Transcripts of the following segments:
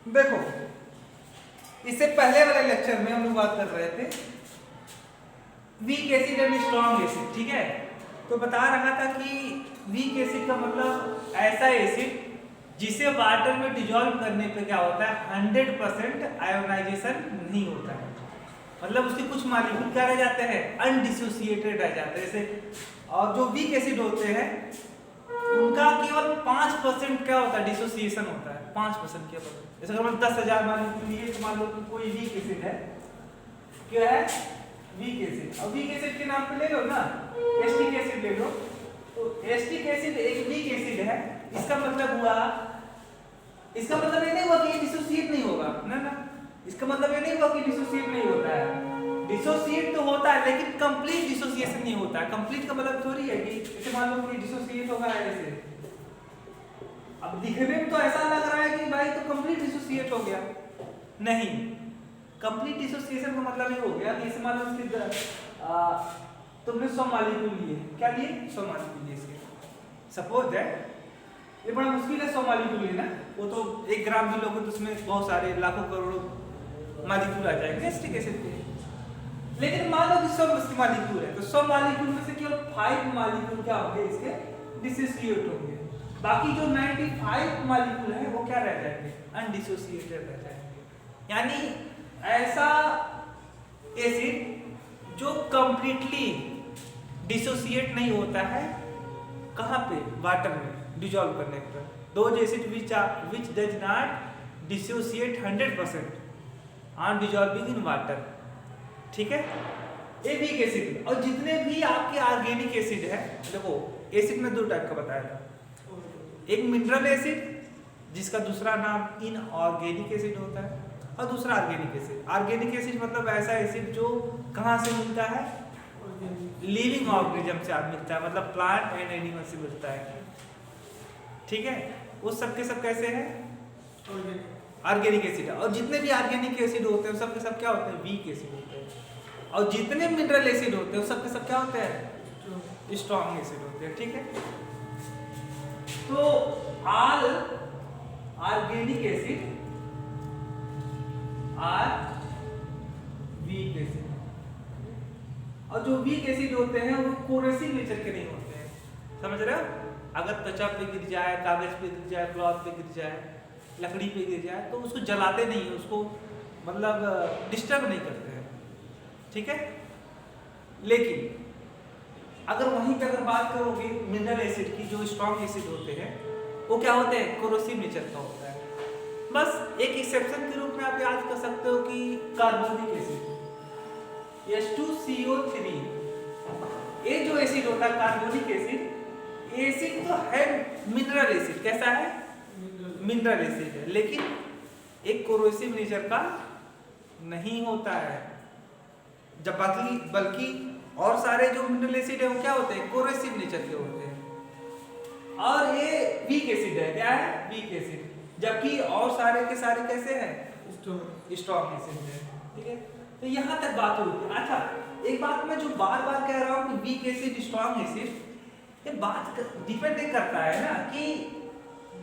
देखो, इससे पहले वाले लेक्चर में हम लोग बात कर रहे थे weak acid and strong acid, ठीक है। तो बता रहा था कि वीक एसिड का मतलब ऐसा एसिड जिसे वाटर में डिजोल्व करने पे क्या होता है, 100% आयोनाइजेशन नहीं होता है। मतलब उसके कुछ मॉलिक्यूल क्या रह जाते हैं, अनडिसोसिएटेड रह जाते हैं जैसे। और जो वीक एसिड होते हैं उनका केवल 5% क्या होता है, डिसोसिएशन होता है, 5% केवल। जैसे अगर मैं 10,000 मॉलिक्यूल लिए तो मान लो कि कोई वीक एसिड है, क्या है, वीक एसिड। अब वीक एसिड के नाम पे ले लो ना, एस्टिक एसिड ले लो। तो एस्टिक एसिड एक वीक एसिड है, इसका मतलब हुआ, इसका मतलब ये नहीं हुआ कि ये डिसोसिएट नहीं होगा, ना ना, इसका मतलब ये नहीं हुआ कि डिसोसिएट नहीं होता है। डिसोसिएट तो होता है लेकिन कंप्लीट डिसोसिएशन नहीं होता है। कंप्लीट का मतलब थोड़ी है कि जैसे मान लो कि डिसोसिएट होगा ऐसे, अब दिखने में तो ऐसा लग रहा है कि भाई तो कंप्लीट डिसोसिएट हो गया, नहीं। कंप्लीट डिसोसिएशन का मतलब ये हो गया कि इसे मान लो तुमने 100 मॉलिक्यूल लिए, क्या लिए, 100 मॉलिक्यूल लिए इसके, सपोज है ये बड़ा मुश्किल है 100 मॉलिक्यूल लेना, वो तो 1 ग्राम भी लोगे तो उसमें बहुत सारे लाखों करोड़ों मॉलिक्यूल आ जाएंगे एस्टिक एसिड के। लेकिन मान लो कि 100 मॉलिक्यूल है, तो 100 मॉलिक्यूल में से केवल 5 मॉलिक्यूल क्या होंगे, इसके डिसोसिएट होंगे। बाकी जो 95 मॉलिक्यूल है वो क्या रह जाएंगे, अनडिसोसिएटेड रह जाएंगे। यानी ऐसा एसिड जो कंप्लीटली डिसोसिएट नहीं होता है, कहाँ पे, वाटर में डिसॉल्व करने पर। Those acid which does not dissociate 100% on dissolving in water, ठीक है। ये वीक एसिड। और जितने भी आपके ऑर्गेनिक एसिड है, देखो एसिड में 2 टाइप का बताया था, एक मिनरल एसिड जिसका दूसरा नाम इनऑर्गेनिक एसिड होता है, और दूसरा ऑर्गेनिक एसिड। ऑर्गेनिक एसिड मतलब ऐसा एसिड जो कहाँ से मिलता है, लिविंग ऑर्गेनिज्म से मिलता है, मतलब प्लांट एंड एनिमल से मिलता है, ठीक है। वो सब के सब कैसे हैं, ऑर्गेनिक एसिड है। और जितने भी ऑर्गेनिक एसिड होते हैं सब के सब क्या होते हैं, वीक एसिड होते हैं। और जितने मिनरल एसिड होते हैं सब के सब क्या होते हैं, स्ट्रॉन्ग एसिड होते हैं, ठीक है। तो all organic acid are weak acid. और जो वीक एसिड होते हैं वो कोरेसिव नेचर के नहीं होते हैं, समझ रहे हो। अगर त्वचा पे गिर जाए, कागज पे गिर जाए, क्लॉथ पे गिर जाए, लकड़ी पे गिर जाए तो उसको जलाते नहीं है, उसको मतलब डिस्टर्ब नहीं करते हैं, ठीक है। लेकिन अगर वहीं पे अगर बात करोगे मिनरल एसिड की, जो स्ट्रॉन्ग एसिड होते हैं वो क्या होते हैं, कोरोसिव नेचर का होता है। बस एक एक्सेप्शन के रूप में आप याद कर सकते हो कि कार्बोनिक एसिड H2CO3, ये जो एसिड होता है कार्बोनिक एसिड, एसिड तो है मिनरल एसिड, कैसा है, मिनरल एसिड है, लेकिन एक कोरोसिव नेचर का नहीं होता है। जब बल्कि और सारे जो मिनरल एसिड है वो क्या होते हैं, कोरोसिव नेचर के होते हैं। और ये वीक एसिड है, क्या है, वीक एसिड। जबकि और सारे के सारे कैसे हैं, स्ट्रॉन्ग एसिड है, ठीक है। तो यहाँ तक बात हुई थी। अच्छा, एक बात मैं जो बार बार कह रहा हूँ कि वीक एसिड स्ट्रॉन्ग एसिड, ये बात डिपेंड करता है ना कि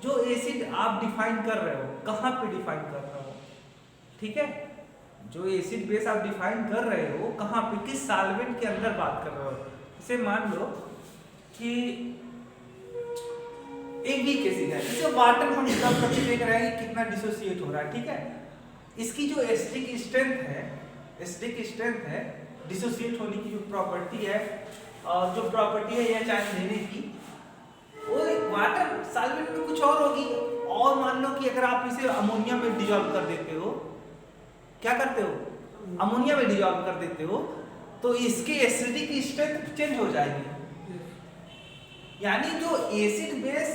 जो एसिड आप डिफाइन कर रहे हो कहाँ पे डिफाइन कर रहे हो, ठीक है। जो एसिड बेस आप डिफाइन कर रहे हो कहाँ पे, किस सॉल्वेंट के अंदर बात कर रहे हो। जैसे मान लो कि एक वीक एसिड है, जैसे वाटर हम डिसॉल्व करके देख रहे हैं कि कितना डिसोसिएट हो रहा है, ठीक है। इसकी जो एसिडिक स्ट्रेंथ है, डिसोसिएट होने की जो प्रॉपर्टी है, और जो प्रॉपर्टी है यह चार्ज लेने की, वो वाटर सॉल्वेंट में कुछ और होगी। और मान लो कि अगर आप इसे अमोनिया में डिसॉल्व कर देते हो, क्या करते हो, अमोनिया में डिसॉल्व कर देते हो, तो इसके एसिडिक स्ट्रेंथ चेंज हो जाएगी। यानी जो acid base,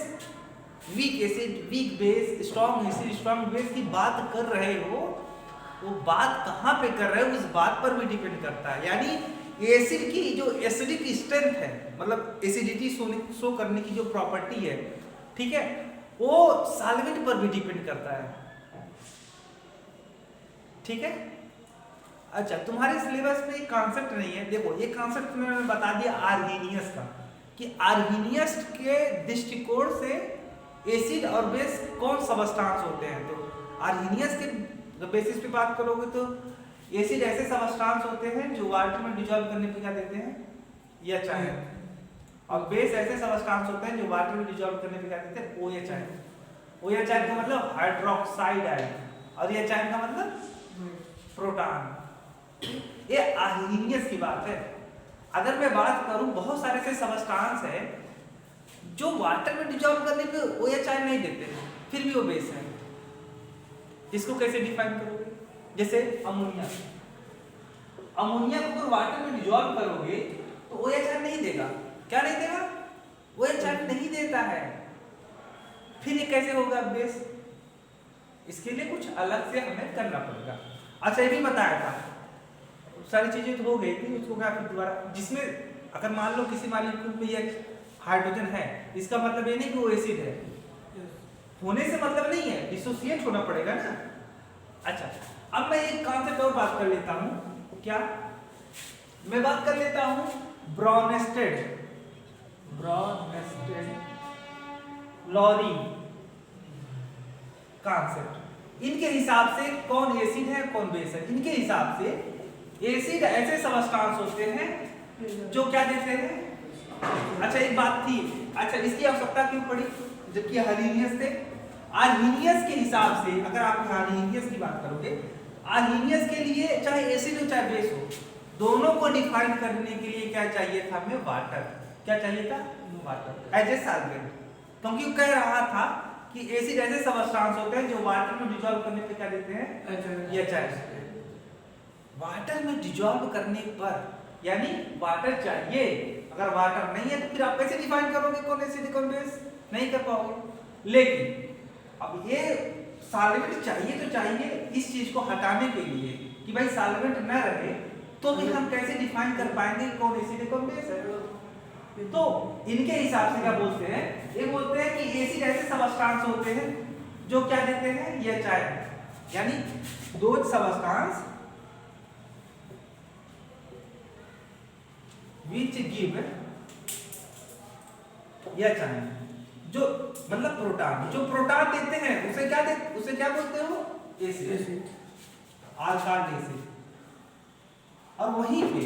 weak acid, weak base, strong acid, strong base की बात कर रहे हो, वो बात कहाँ पे कर रहे हो इस बात पर भी डिपेंड करता है। यानी एसिड की जो एसिडिक स्ट्रेंथ है, मतलब एसिडिटी शो करने की जो प्रॉपर्टी है, ठीक है, वो सॉल्वेंट पर भी डिपेंड करता है, ठीक है। अच्छा, तुम्हारे सिलेबस में एक कॉन्सेप्ट नहीं है, देखो ये कॉन्सेप्ट मैंने बता दिया आर्गेनियस का, कि आर्गेनियस के दृष्टिकोण से एसिड और बेस कौन सबस्टांस होते हैं। तो आर्हीनियस के बेसिस पे बात करोगे तो एसिड ऐसे सबस्टांस होते हैं जो वाटर में डिजॉल्व करने पे क्या देते हैं, एच आयन, और बेस ऐसे सबस्टांस होते हैं जो वाटर में डिजॉल्व करने पे क्या देते हैं, OH आयन। OH आयन का मतलब हाइड्रोक्साइड आयन, और एच आयन का मतलब प्रोटॉन। ये आर्हीनियस की बात है। अगर मैं बात करूं बहुत सारे ऐसे सबस्टांस है जो वाटर में डिजॉल्व करने पे OH आयन नहीं देते फिर भी वो बेस है। इसको कैसे डिफाइन करोगे? जैसे अमोनिया, अमोनिया को अगर वाटर में डिजॉल्व करोगे तो OH आयन नहीं देगा। क्या नहीं देगा? OH आयन नहीं देता है। फिर ये कैसे होगा बेस? इसके लिए कुछ अलग से हमें करना पड़ेगा। अच्छा, ये भी बताया था, सारी चीजें तो हो गई थी, उसको क्या फिर दोबारा, जिसमें अगर मान लो किसी मॉलिक्यूल में ये हाइड्रोजन है, इसका मतलब ये नहीं कि वो एसिड है, होने से मतलब नहीं है, डिसोसिएट होना पड़ेगा ना। अच्छा, अब मैं एक कॉन्सेप्ट और बात कर लेता हूं। क्या मैं बात कर लेता हूं? ब्रॉनेस्टेड लॉरी कॉन्सेप्ट। इनके हिसाब से कौन एसिड है कौन बेस है? इनके हिसाब से एसिड ऐसे सबस्टांस होते हैं जो क्या देते हैं। अच्छा, एक बात थी, अच्छा इसकी आवश्यकता क्यों पड़ी जबकि आर्हीनियस थे? आर्हीनियस के हिसाब से, अगर आप आर्हीनियस की बात करोगे, आर्हीनियस के लिए चाहे एसिड हो चाहे बेस हो, दोनों को डिफाइन करने के लिए क्या चाहिए था हमें? वाटर। क्या चाहिए था? Water as a solvent. क्योंकि वो कह रहा था कि एसिड ऐसे सबस्टांस होते हैं जो वाटर में डिसॉल्व करने पे क्या देते हैं? H ion. वाटर में डिसॉल्व करने पर यानी वाटर चाहिए, अगर वाटर नहीं है तो फिर आप कैसे डिफाइन करोगे कौन एसिड कौन बेस? नहीं कर पाओगे। लेकिन अब ये सॉल्वेंट चाहिए तो चाहिए इस चीज को हटाने के लिए कि भाई सॉल्वेंट न रहे, तो भी हम कैसे डिफाइन कर पाएंगे कौन एसिड कौन बेस है? तो इनके हिसाब से क्या बोलते हैं? ये बोलते हैं कि एसिड ऐसे सबस्टांस होते हैं जो क्या देते हैं? एच आयन, यानी दो substance which give H ion, जो मतलब प्रोटॉन, जो प्रोटॉन देते हैं उसे क्या देते, उसे क्या बोलते हो? Acid, alkyl acid. और वहीं पे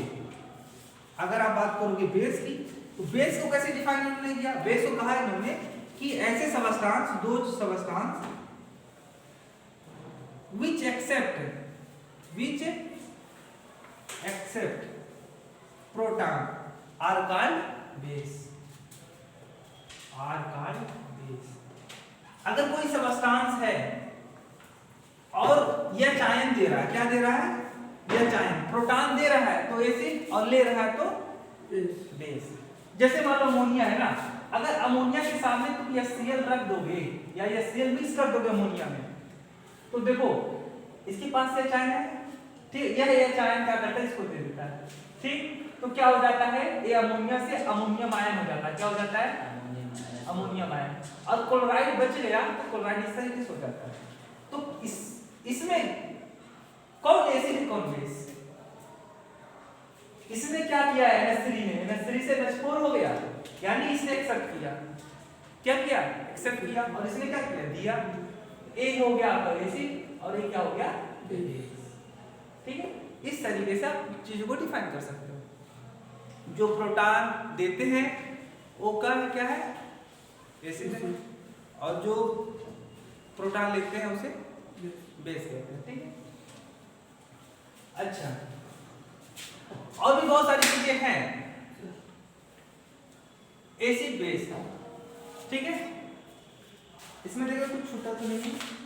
अगर आप बात करोगे बेस की, तो बेस को कैसे डिफाइन उन्होंने किया? बेस को कहा इन्होंने कि ऐसे सबस्टांस, दो substance which accept proton alkyl base. अगर कोई सबस्टांस है और एच आयन दे रहा है, क्या दे रहा है? H ion. प्रोटॉन दे रहा है तो एसिड, और ले रहा है तो बेस। जैसे मान लो अमोनिया है ना, अगर अमोनिया के सामने तुम HCl रख दोगे या HCl मिक्स कर दोगे अमोनिया में, तो देखो इसके पास एच आयन है, ठीक, यह एच आयन क्या करता है? इसको दे देता है, ठीक। तो क्या हो जाता है? ये अमोनिया से अमोनियम आयन हो जाता है। क्या हो जाता है? Ammonium ion. और क्लोराइड बच गया तो क्लोराइड इस तरीके से हो जाता है। तो इसमें कौन एसिड कौन बेस? इसने क्या किया है? NH3 ने NH3 से NH4 हो गया, यानी इसने एक्सेप्ट किया। क्या किया? एक्सेप्ट किया। और इसने क्या किया? दिया। ए हो गया आपका एसिड और ये क्या हो गया? बेस। ठीक है, इस तरीके से आप चीजों को डिफाइन कर सकते हो। जो प्रोटॉन देते हैं वो क्या है? एसिड है, और जो प्रोटॉन लेते हैं उसे बेस कहते हैं, ठीक है। अच्छा, और भी बहुत सारी चीजें हैं एसिड बेस, ठीक है। इसमें देखो कुछ छूटा तो नहीं है।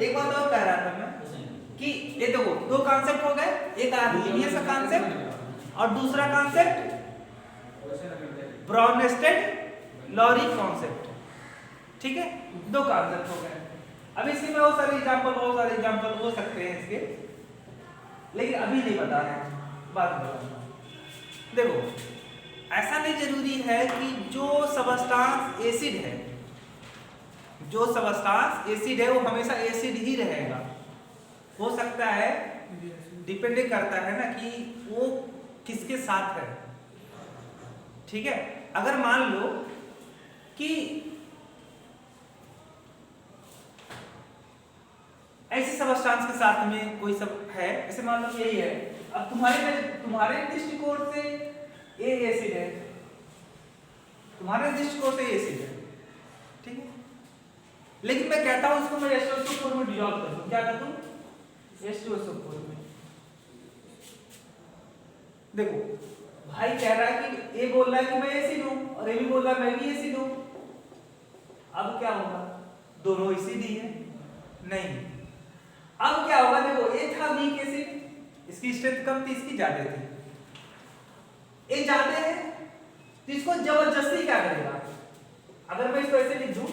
एक बात और कह रहा था मैं कि ये देखो दो कॉन्सेप्ट हो गए, एक आर्हीनियस का कॉन्सेप्ट और दूसरा कॉन्सेप्ट ब्रॉनेस्टेड लॉरी कॉन्सेप्ट, ठीक है। दो कॉन्सेप्ट हो गए। अब इसमें बहुत सारे एग्जांपल हो सकते हैं इसके, लेकिन अभी नहीं बता रहे हैं, बाद में बताऊंगा। देखो ऐसा नहीं जरूरी है कि जो सबस्टांस एसिड है, जो सबस्टांस एसिड है वो हमेशा एसिड ही रहेगा। हो सकता है, डिपेंड करता है ना कि वो किसके साथ है। ठीक है, अगर मान लो कि ऐसे सबस्टांस के साथ में कोई सब है, ऐसे मान लो कि यही है। अब तुम्हारे दृष्टिकोण से ये एसिड है, तुम्हारे दृष्टिकोण से एसिड है, ठीक है। लेकिन मैं कहता हूं इसको मैं H2SO4 में डिसॉल्व कर दूं। क्या कर दूं? H2SO4 में। देखो भाई कह रहा है कि ये बोल रहा है कि मैं एसिड हूं और ये भी बोल रहा है मैं भी एसिड हूं। अब क्या होगा? दोनों एसिड ही है? नहीं। अब क्या होगा? देखो ये था वीक एसिड, इसकी स्ट्रेंथ कम थी, इसकी ज्यादा थी। ये ज्यादा है तो इसको जबरदस्ती क्या करेगा? अगर मैं इसको ऐसे लिख दूं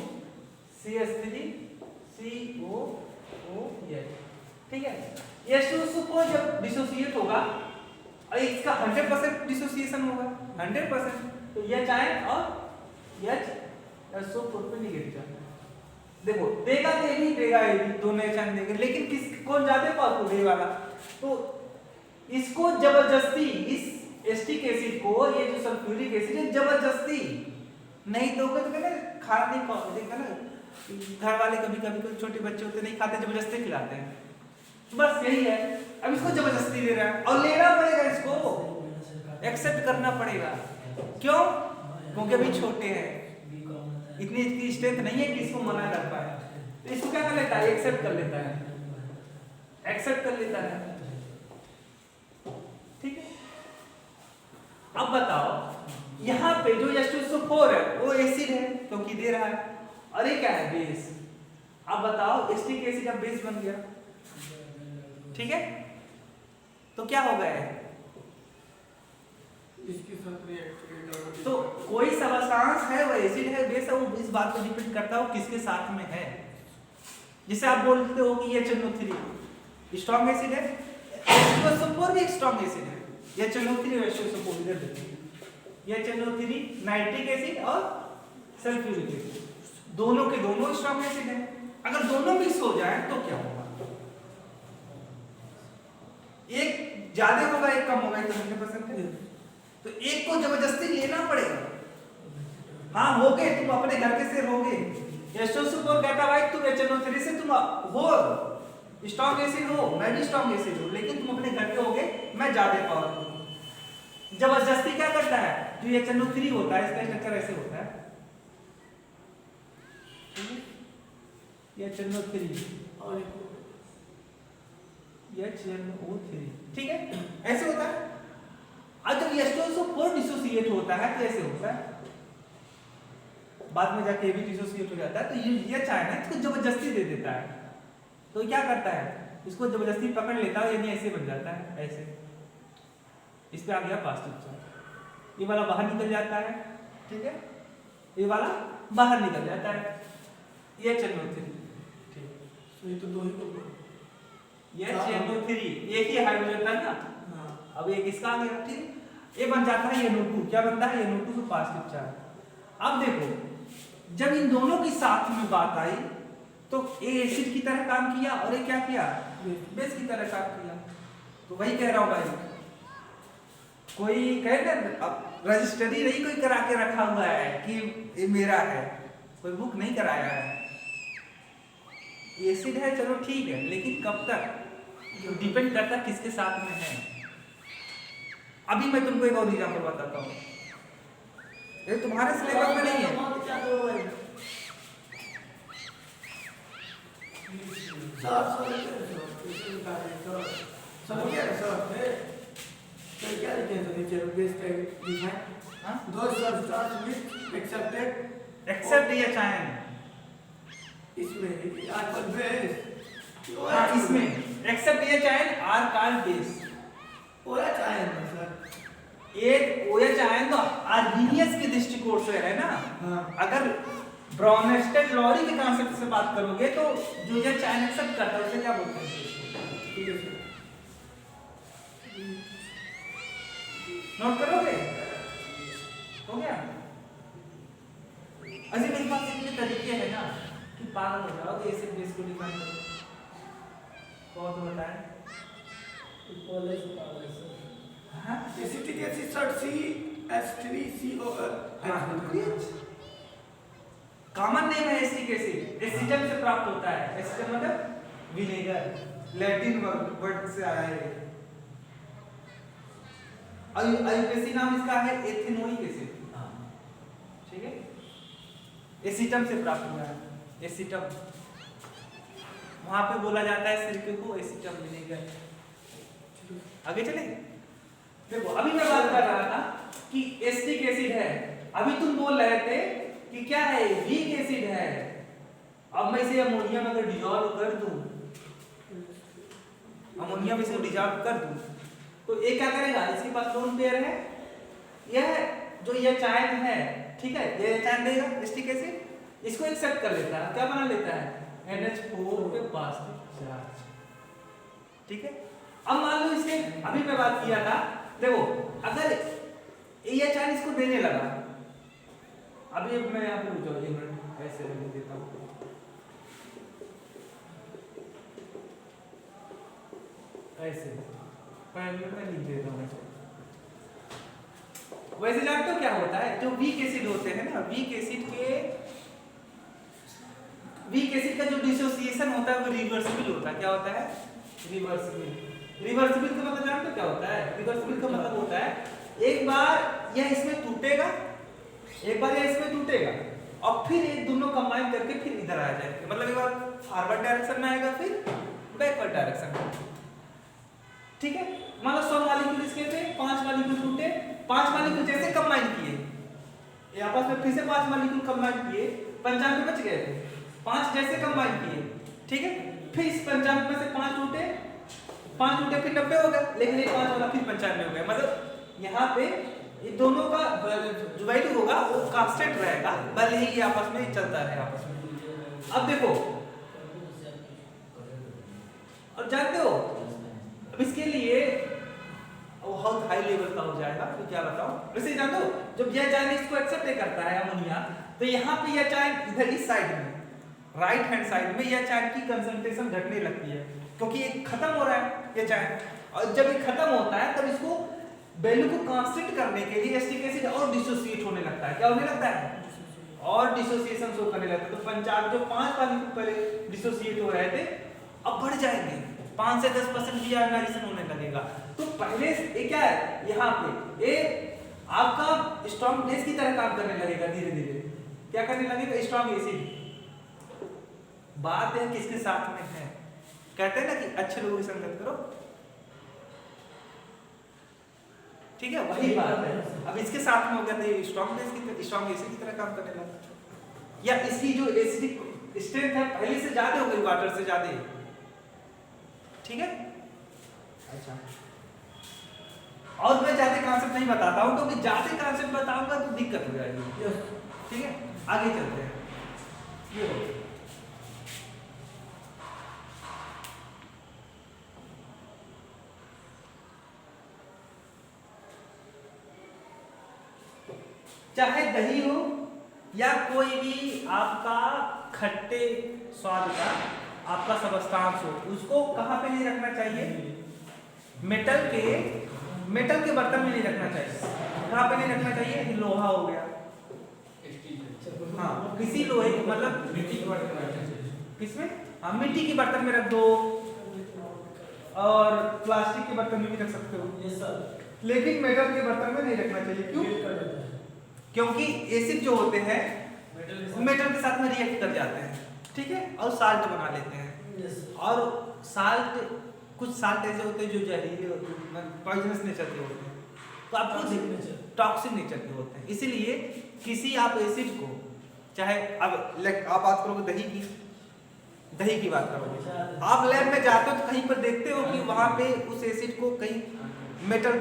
CH3COOH, ठीक है। H2SO4 जब डिसोसिएट होगा और इसका 100% डिसोसिएशन होगा, 100%, तो H आयन और H2SO4 पे निगेटिव चार्ज। देखो देगा तो ये भी देगा, ये भी दोनों H आयन देंगे, लेकिन किस कौन ज्यादा पावरफुल है वाला? तो इसको जबरदस्ती इस एस्टिक एसिड को, ये जो सल्फ्यूरिक एसिड है, जबरदस्ती नहीं दोगे तो कहना खाना नहीं पाओगे ना। घर वाले कभी कभी कोई छोटे बच्चे होते नहीं खाते, जबरदस्ती खिलाते हैं, तो बस यही है। अब इसको जबरदस्ती दे रहा है और लेना पड़ेगा, इसको एक्सेप्ट करना पड़ेगा। क्यों? क्योंकि अभी छोटे हैं, इतनी इसकी स्ट्रेंथ नहीं है कि इसको मना कर पाए, तो इसको क्या कर लेता है? एक्सेप्ट कर लेता है, एक्सेप्ट कर लेता है, ठीक है। अब बताओ यहाँ पे जो H2SO4 है वो एसिड है क्योंकि दे रहा है, और ये क्या है? बेस। अब बताओ एस्टिक एसिड का बेस बन गया, ठीक है। तो क्या हो गया है? इसके साथ रिएक्ट, तो कोई सबस्टांस है वो एसिड है, बेस है, वो इस बात पर डिपेंड करता है वो किसके साथ में है। जिसे आप बोलते हो कि ये HNO3 स्ट्रॉन्ग एसिड है, H2SO4 भी एक स्ट्रॉन्ग एसिड है। ये HNO3 और H2SO4 इधर देखिए, ये HNO3 नाइट्रिक एसिड और सल्फ्यूरिक एसिड, दोनों के दोनों स्ट्रॉन्ग एसिड है। अगर दोनों मिक्स हो जाए तो क्या होगा? एक ज्यादा होगा, एक कम होगा, 100% है, तो एक को जबरदस्ती लेना पड़ेगा। हाँ हो गए, तुम अपने घर के से रहोगे। H2SO4 कहता भाई तुम HNO3 से तुम हो स्ट्रॉन्ग एसिड हो, मैं भी स्ट्रॉन्ग एसिड हूं, लेकिन तुम अपने घर के होगे, मैं ज्यादा पावरफुल हूं। जबरदस्ती क्या करता है? जो HNO3 होता है इसका स्ट्रक्चर ऐसे होता है, HNO3 और HNO3, ठीक है, ऐसे होता है। और जब H2SO4 डिसोसिएट होता है तो ऐसे होता है, बाद में जाके भी डिसोसिएट हो जाता है। तो ये चाहे ना इसको जबरदस्ती दे देता है, तो क्या करता है? इसको जबरदस्ती पकड़ लेता है, यानी ऐसे बन जाता है, ऐसे। इस पे आ गया पॉजिटिव चार्ज, ये वाला बाहर निकल जाता है, ठीक है, ये वाला बाहर निकल जाता है, ये HNO3, ठीक। तो ये तो दो ही होगा, ये HNO3 एक ही हाइड्रोजन था ना, अब एक इसका आ गया, ठीक। ये बन जाता है NO2, क्या बनता है? NO2 से पॉजिटिव चार्ज। अब देखो जब इन दोनों की साथ में बात आई तो ये एसिड की तरह काम किया और ये क्या किया? बेस की तरह काम किया। तो वही कह रहा हूं भाई, कोई कहे ना अब रजिस्ट्री नहीं कोई करा के रखा हुआ है कि ये मेरा है, कोई बुक नहीं कराया है। एसिड है चलो ठीक है, लेकिन कब तक? डिपेंड करता है किसके साथ में है। अभी मैं तुमको एक और एग्जांपल बताता हूँ, ये तुम्हारे सिलेबस में नहीं है। एक्सेप्ट ये चाहे इसमें एक्सेप्ट ये चाहे आर बेस एक OH आयन तो आर्गेनियस के दृष्टिकोण से है ना। हाँ। अगर ब्राउनस्टेड लॉरी के कॉन्सेप्ट से बात करोगे तो जो ये चायन एक्सेप्ट करता है उसे क्या बोलते हैं? नोट करोगे? हो गया? अजी मेरे पास इतने तरीके हैं ना कि पागल हो जाओगे एसिड बेस को डिफाइन करो। बहुत बताएं। हाँ? Acetic acid sir CH3COL। Common name है एसिटिक एसिड, एसिटम से प्राप्त होता है। एसिटम मतलब विनेगर, लैटिन वर्ड से आया है। आईयूपीएसी नाम इसका है एथेनोइक एसिड। ठीक है, एसिटम से प्राप्त हुआ है। एसिटम वहां पे बोला जाता है सिरके को एसिटम विनेगर। आगे चले, देखो अभी मैं बात कर रहा था कि एसिटिक एसिड है, अभी तुम बोल रहे थे कि क्या है, वीक एसिड है। अब मैं इसे अमोनिया में अगर डिसॉल्व कर दूं, अमोनिया में इसे डिसॉल्व कर दूं तो ये क्या करेगा, इसके पास लोन पेयर है, यह जो ये चायन है, ठीक है, ये चायन देगा एसिटिक एसिड, इसको एक्सेप्ट कर लेता है, क्या बना लेता है NH4 पे पॉजिटिव चार्ज। ठीक है, अब मान लो इसके, अभी मैं बात किया था, देखो अगर ये चायन इसको देने लगा, अभी मैं यहाँ पे रुक जाऊँ एक मिनट, ऐसे लिख देता हूँ, ऐसे पहले मैं लिख देता हूँ। वैसे जानते हो क्या होता है, जो वीक एसिड होते हैं ना, वीक एसिड का जो डिसोसिएशन होता है वो रिवर्सिबल होता है। क्या होता है? रिवर्सिबल। रिवर्सिबल का मतलब जानते हो क्या होता है? रिवर्सिबल का मतलब होता है एक बार यह इसमें टूटेगा, एक बार यह इसमें टूटेगा और फिर ये दोनों कंबाइन करके फिर इधर आ जाएगा। मतलब एक बार फॉरवर्ड डायरेक्शन में आएगा, फिर बैकवर्ड डायरेक्शन में। ठीक है, मान लो 100 मॉलिक्यूल इसके थे, 5 मॉलिक्यूल टूटे, 5 मॉलिक्यूल जैसे कंबाइन किए, ये आपस में फिर से 5 मॉलिक्यूल कंबाइन किए, 95 बच गए थे, 5 जैसे कंबाइन किए, ठीक है, फिर इस 95 में से 5 टूटे फिर 90 हो गए, लेकिन ये 5 वाला फिर 95 हो गया। मतलब यहाँ पे ये दोनों का जो वैल्यू होगा वो कांस्टेंट रहेगा, भले ही ये आपस में चलता रहे आपस में। अब देखो, और जानते हो अब इसके लिए बहुत हाई लेवल का हो जाएगा, तो क्या बताऊं, वैसे जान दो, जब यह चायन इसको एक्सेप्ट करता है अमोनिया, तो यहाँ पे यह चायन इधर इस साइड में, राइट हैंड साइड में यह चायन की कंसंट्रेशन घटने लगती है, क्योंकि ये खत्म हो रहा है ये चायन, और जब ये खत्म होता है तब इसको वैल्यू को कांस्टेंट करने के लिए एसिटिक एसिड और डिसोसिएट होने लगता है। क्या होने लगता है? और डिसोसिएशन शो करने लगता है। तो 50 जो 5 मॉलिक्यूल पहले डिसोसिएट हो रहे थे अब बढ़ जाएंगे, 5 से 10% डीआयोनाइजेशन होने लगेगा। तो पहले ये क्या है, यहाँ पे ये आपका स्ट्रॉन्ग बेस की तरह काम करने लगेगा, धीरे धीरे क्या करने लगेगा, स्ट्रॉन्ग एसिड। बात है किसके साथ में है, कहते हैं ना कि अच्छे लोगों की संगत करो, ठीक है, वही बात है। अब इसके साथ में हो गया तो स्ट्रॉन्ग बेस की, स्ट्रॉन्ग एसिड की तरह काम करने लगा, या इसकी जो एसिडिक स्ट्रेंथ है पहले से ज्यादा हो गई, वाटर से ज्यादा, ठीक है। अच्छा, और मैं ज्यादा कॉन्सेप्ट नहीं बताता हूं, क्योंकि ज्यादा कॉन्सेप्ट बताऊंगा तो दिक्कत हो जाएगी, ठीक है। आगे चलते हैं, ये चाहे दही हो या कोई भी आपका खट्टे स्वाद का आपका सबस्टांस हो, उसको कहाँ पे नहीं रखना चाहिए, मेटल के बर्तन में नहीं रखना चाहिए। कहाँ पे नहीं रखना चाहिए, लोहा हो गया, हाँ किसी लोहे मतलब किसमें, हाँ मिट्टी के बर्तन में रख दो, और प्लास्टिक के बर्तन में भी रख सकते हो, लेकिन मेटल के बर्तन में नहीं रखना चाहिए। क्यों? क्योंकि एसिड जो होते हैं मेटल के साथ में रिएक्ट कर जाते हैं, ठीक है, और साल्ट बना लेते हैं। और साल्ट, कुछ साल्ट ऐसे होते हैं जो जहरीले होते हैं, पॉइजनस नेचर के होते हैं, तो आपको टॉक्सिक नेचर के होते हैं। इसीलिए किसी आप एसिड को, चाहे अब आप बात करोगे दही की बात करोगे, आप लैब में जाते हो तो कहीं पर देखते हो कि वहां पे उस एसिड को कहीं मेटल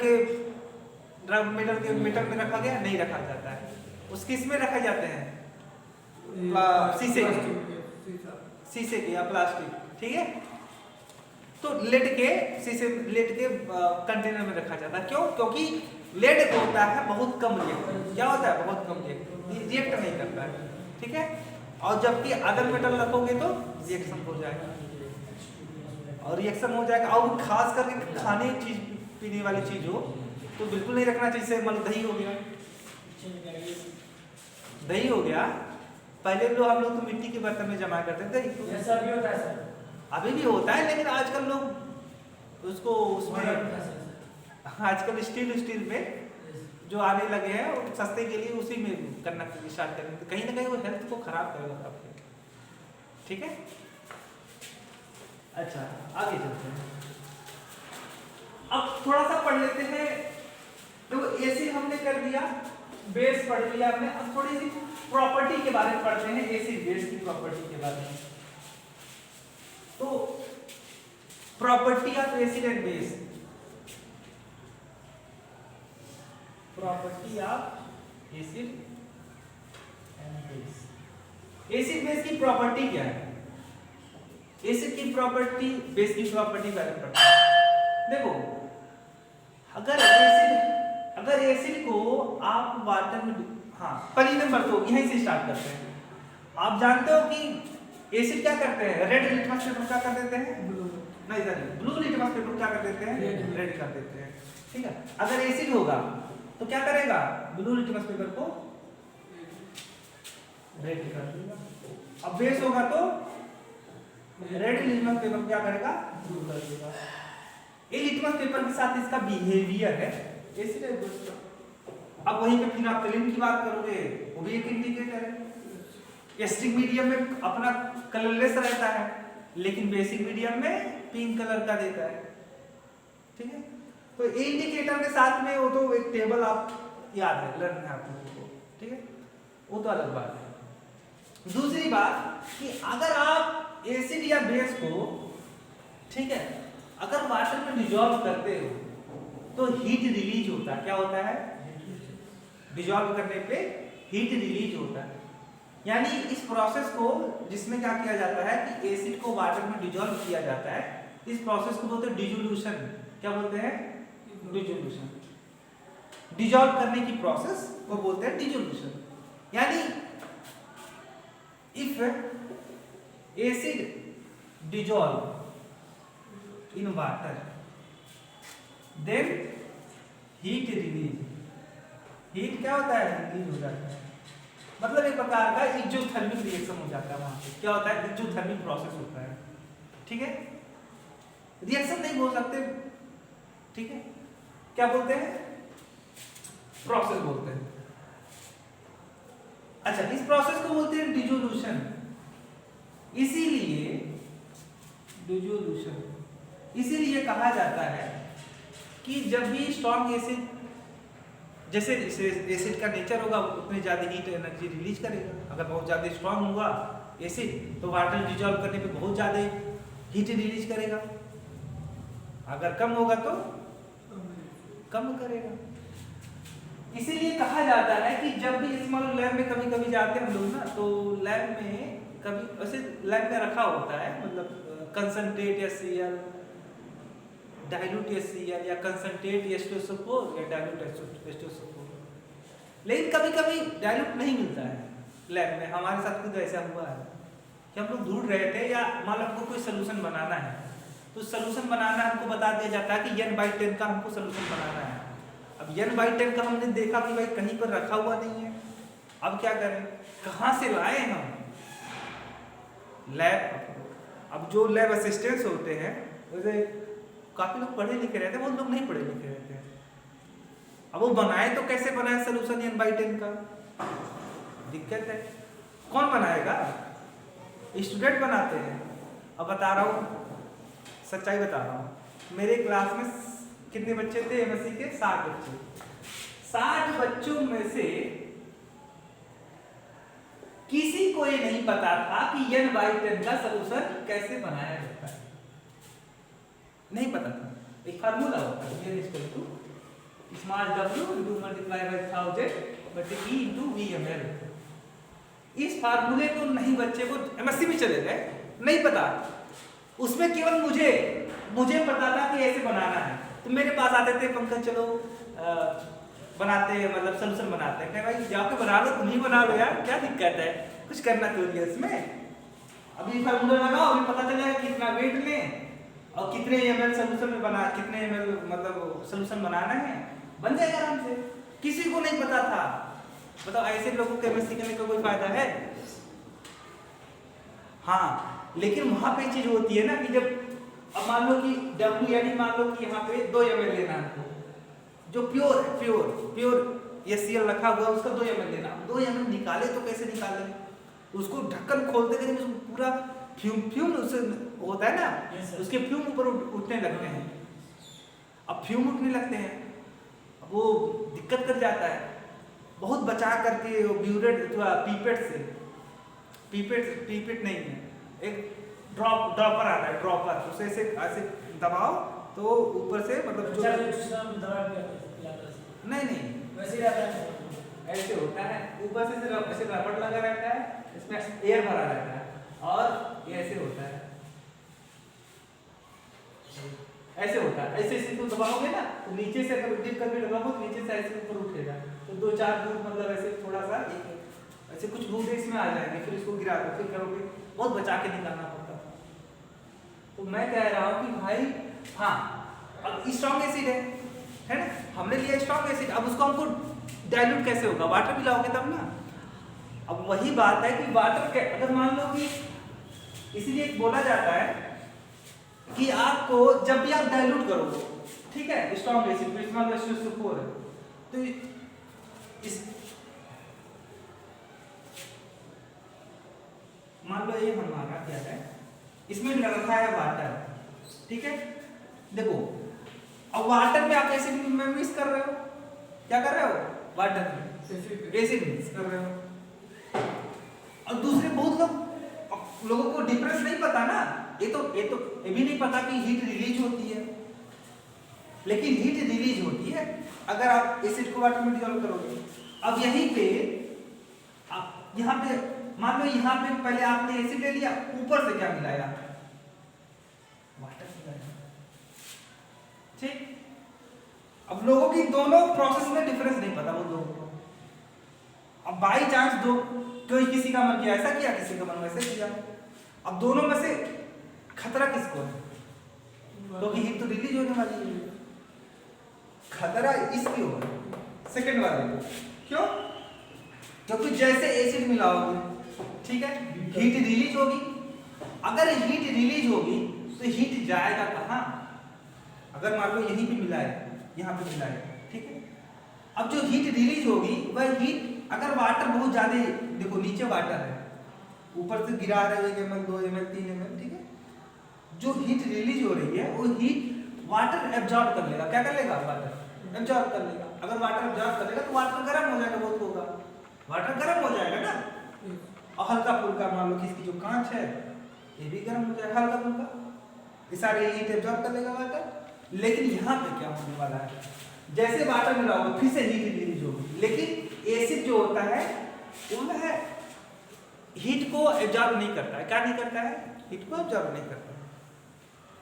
में रखा गया, नहीं रखा जाता है, उस किस में रखा जाते हैं, शीशे के या प्लास्टिक, ठीक है। तो लेट के कंटेनर में रखा जाता है। क्यों? क्योंकि लेड होता है बहुत कम रिएक्ट, क्या होता है बहुत कम रिएक्ट नहीं करता है, ठीक है। और जबकि अदर मेटल रखोगे तो रिएक्शन हो जाएगा, और रिएक्शन हो जाएगा। और खास करके खाने चीज पीने वाली चीज हो तो बिल्कुल नहीं रखना चाहिए। जैसे मतलब दही हो गया, दही हो गया, पहले लोग हम लोग तो मिट्टी के बर्तन में जमा करते थे, ऐसा भी होता है सर? अभी भी होता है, लेकिन आजकल लोग उसको उसमें आजकल स्टील में जो आने लगे हैं वो सस्ते के लिए उसी में करना स्टार्ट करेंगे, तो कहीं ना कहीं वो हेल्थ को खराब करेगा आपके, ठीक है। अच्छा आगे चलते हैं, अब थोड़ा सा पढ़ लेते हैं। तो एसिड हमने कर दिया, बेस पढ़ लिया हमने, अब थोड़ी सी प्रॉपर्टी के बारे में पढ़ते हैं, एसिड बेस की प्रॉपर्टी के बारे में। तो property of acid and base, property of acid and base. Acid base की प्रॉपर्टी क्या है? एसिड की प्रॉपर्टी बेस की प्रॉपर्टी बारे में पढ़ते हैं। देखो अगर एसिड को आप वाटर में, हाँ पहली नंबर तो यहीं से स्टार्ट करते हैं। आप जानते हो कि एसिड क्या करते हैं? रेड लिटमस पेपर क्या कर देते हैं? नहीं सर, ब्लू लिटमस पेपर क्या कर देते हैं? रेड कर देते हैं, ठीक है। अगर एसिड होगा तो क्या करेगा? ब्लू लिटमस पेपर को रेड कर देगा। अब बेस होगा तो रेड लिटमस पेपर क्या करेगा? ब्लू कर देगा। ये लिटमस पेपर के साथ इसका बिहेवियर है, एसिड है दोस्तों। अब वहीं पे फिनाइलिन की बात करोगे, वो भी एक इंडिकेटर है। एसिडिक मीडियम में अपना कलरलेस रहता है, लेकिन बेसिक मीडियम में पिंक कलर का देता है, ठीक है। तो इंडिकेटर के साथ में वो तो एक टेबल आप याद है, लर्न है आप लोगों को, ठीक है, वो तो अलग बात है। दूसरी बात कि अगर आप एसिड या बेस को, ठीक है, अगर वाटर में डिसॉल्व करते हो तो हीट रिलीज होता है। क्या होता है? डिसॉल्व करने पे हीट रिलीज होता है। यानी इस प्रोसेस को, जिसमें क्या किया जाता है कि एसिड को वाटर में डिसॉल्व किया जाता है, इस प्रोसेस को बोलते हैं डिसोल्यूशन। क्या बोलते हैं? डिसोल्यूशन। डिसॉल्व करने की प्रोसेस को बोलते हैं डिसोल्यूशन। यानी if acid dissolve in water, then heat release, heat क्या होता है? रिलीज हो जाता है। मतलब एक प्रकार का एक्सोथर्मिक रिएक्शन हो जाता है वहां पे। क्या होता है? एक्सोथर्मिक प्रोसेस होता है, ठीक है। रिएक्शन नहीं बोल सकते, ठीक है, क्या बोलते हैं? प्रोसेस बोलते हैं। अच्छा, इस प्रोसेस को बोलते हैं डिसोल्यूशन। इसीलिए डिसोल्यूशन, इसीलिए कहा जाता है कि जब भी स्ट्रॉन्ग एसिड, जैसे एसिड का नेचर होगा उतनी ज़्यादा हीट एनर्जी रिलीज करेगा। अगर बहुत ज़्यादा स्ट्रॉन्ग होगा एसिड तो वाटर डिसॉल्व करने पे बहुत ज़्यादा हीट रिलीज करेगा, अगर कम होगा तो कम करेगा। इसीलिए कहा जाता है कि जब भी इस मान लैब में कभी कभी जाते हैं हम लोग ना, तो लैब में कभी वैसे लैब में रखा होता है, मतलब कंसंट्रेट HCl, डाइल्यूट HCl या कंसंट्रेट H2SO4 या डाइल्यूट H2SO4, लेकिन कभी कभी डाइल्यूट नहीं मिलता है लैब में। हमारे साथ खुद ऐसा हुआ है कि हम लोग ढूंढ रहे थे, या मान लो हमको कोई सोल्यूशन बनाना है, तो सोल्यूशन बनाना हमको बता दिया जाता है कि N/10 का हमको सोल्यूशन बनाना है। अब N/10 का हमने देखा कि भाई कहीं पर रखा हुआ नहीं है, अब क्या करें, कहाँ से लाए हम? लैब, अब जो लैब असिस्टेंट्स होते हैं, वैसे काफी लोग पढ़े लिखे रहते हैं, बहुत लोग नहीं पढ़े लिखे रहते हैं। अब वो बनाए तो कैसे बनाए सोल्यूशन N/10 का? दिक्कत है, कौन बनाएगा? स्टूडेंट बनाते हैं। अब बता रहा हूँ, सच्चाई बता रहा हूँ, मेरे क्लास में कितने बच्चे थे MSc के? 60 बच्चे। 60 बच्चों में से किसी को ये नहीं पता था कि N/10 का सोल्यूशन कैसे बनाया जाता है, नहीं पता था। एक फार्मूला होता है, N = small w × multiply by 1000 बटे E × VmL। इस फार्मूले को नहीं, बच्चे को MSc में चले गए, नहीं पता। उसमें केवल मुझे पता था कि ऐसे बनाना है, तो मेरे पास आते थे, पंकज चलो बनाते हैं, मतलब सोल्यूशन बनाते हैं, भाई जाके बना लो, तुम ही बना लो यार, क्या दिक्कत है, कुछ करना तो नहीं है इसमें। अभी फार्मूला लगाओ, अभी पता चलेगा कितना वेट लें और कितने ml सोल्यूशन में बना, कितने ml मतलब सोल्यूशन बनाना है, बन जाएगा आराम से। किसी को नहीं पता था, बताओ ऐसे लोगों को केमिस्ट्री करने का कोई फायदा है? हाँ, लेकिन वहां पे चीज होती है ना कि जब अब मान लो कि W यानी मान लो कि यहाँ पे 2 ml लेना है आपको, जो प्योर है, प्योर HCl रखा हुआ उसका 2 ml लेना, 2 ml निकाले तो कैसे निकाले, उसको ढक्कन खोलते करेंगे, उसको पूरा फ्यूम उससे होता है ना, उसके फ्यूम ऊपर उठने लगते हैं। अब फ्यूम उठने लगते हैं, अब वो दिक्कत कर जाता है, बहुत बचा करके ब्यूरेट अथवा पीपेट से, पीपेट नहीं है, एक ड्रॉपर आता है, ड्रॉपर, उसे ऐसे दबाओ तो ऊपर से मतलब नहीं वैसे ही रहता है, ऐसे होता है, ऊपर से ऐसे रबड़ लगा रहता है, इसमें एयर भरा रहता है और ये ऐसे होता है, ऐसे होता है, ऐसे तो दबाओगे ना तो नीचे से अगर डिप करके दबाओगे तो नीचे से ऐसे ऊपर उठेगा, तो 2-4 बूंद मतलब ऐसे थोड़ा सा ऐसे कुछ बूंद इसमें आ जाएंगे, फिर इसको गिरा दो, फिर करोगे, बहुत बचा के निकालना पड़ता था। तो मैं कह रहा हूँ कि भाई हाँ, अब स्ट्रॉन्ग एसिड है ना, हमने लिया स्ट्रॉन्ग एसिड, अब उसको हमको डाइल्यूट कैसे होगा, वाटर मिलाओगे तब ना। अब वही बात है कि वाटर के अगर मान लो कि इसीलिए बोला जाता है कि आपको जब भी आप डाइल्यूट करोगे, ठीक है, स्ट्रॉन्ग एसिड H2SO4 है, तो इस मान लो ये हमारा क्या है, इसमें रखा है वाटर, ठीक है, देखो अब वाटर में आप एसिड में मिक्स कर रहे हो, क्या कर रहे हो, वाटर में एसिड मिक्स कर रहे हो, और दूसरे बहुत लोगों को डिफरेंस नहीं पता ना, ये भी नहीं पता कि हीट रिलीज होती है, लेकिन हीट रिलीज होती है अगर आप एसिड को वाटर में डिसॉल्व करोगे। अब यहीं पे आप यहाँ पे मान लो, यहाँ पे पहले आपने एसिड ले लिया, ऊपर से क्या मिलाया, वाटर मिलाया, ठीक। अब लोगों की दोनों प्रोसेस में डिफरेंस नहीं पता वो लोगों को, अब बाई चांस कोई किसी का मन किया ऐसा किया, किसी का मन वैसे किया, अब दोनों में से खतरा किसको है, क्योंकि हीट तो रिलीज होने वाली है, खतरा इसकी होगा सेकंड वाले को, क्यों, क्योंकि जैसे एसिड मिलाओगे, ठीक है, हीट रिलीज होगी, अगर हीट रिलीज होगी तो हीट जाएगा कहाँ, अगर मान लो यहीं पे मिला है, यहाँ पे मिला है, ठीक है, अब जो हीट रिलीज होगी वह हीट, अगर वाटर बहुत ज्यादा, देखो नीचे वाटर है, ऊपर से गिरा रहे 1 ml 2 ml 3 ml, ठीक है, जो हीट रिलीज हो रही है वो हीट वाटर एब्जॉर्ब कर लेगा, क्या कर लेगा, वाटर एब्जॉर्ब कर लेगा, अगर वाटर एब्जॉर्ब कर लेगा तो वाटर गर्म हो जाएगा, बहुत होगा, वाटर गर्म हो जाएगा ना, और हल्का फुल्का मान लो कि इसकी जो कांच है ये भी गर्म हो जाएगा, हल्का फुल्का, ये सारे हीट एब्जॉर्ब कर लेगा वाटर। लेकिन यहाँ पे क्या होने वाला है, जैसे वाटर मिलाओगे फिर से हीट रिलीज होगी, लेकिन एसिड जो होता है वो है हीट को एब्जॉर्ब नहीं करता है, क्या नहीं करता है, हीट को एब्जॉर्ब नहीं करता है,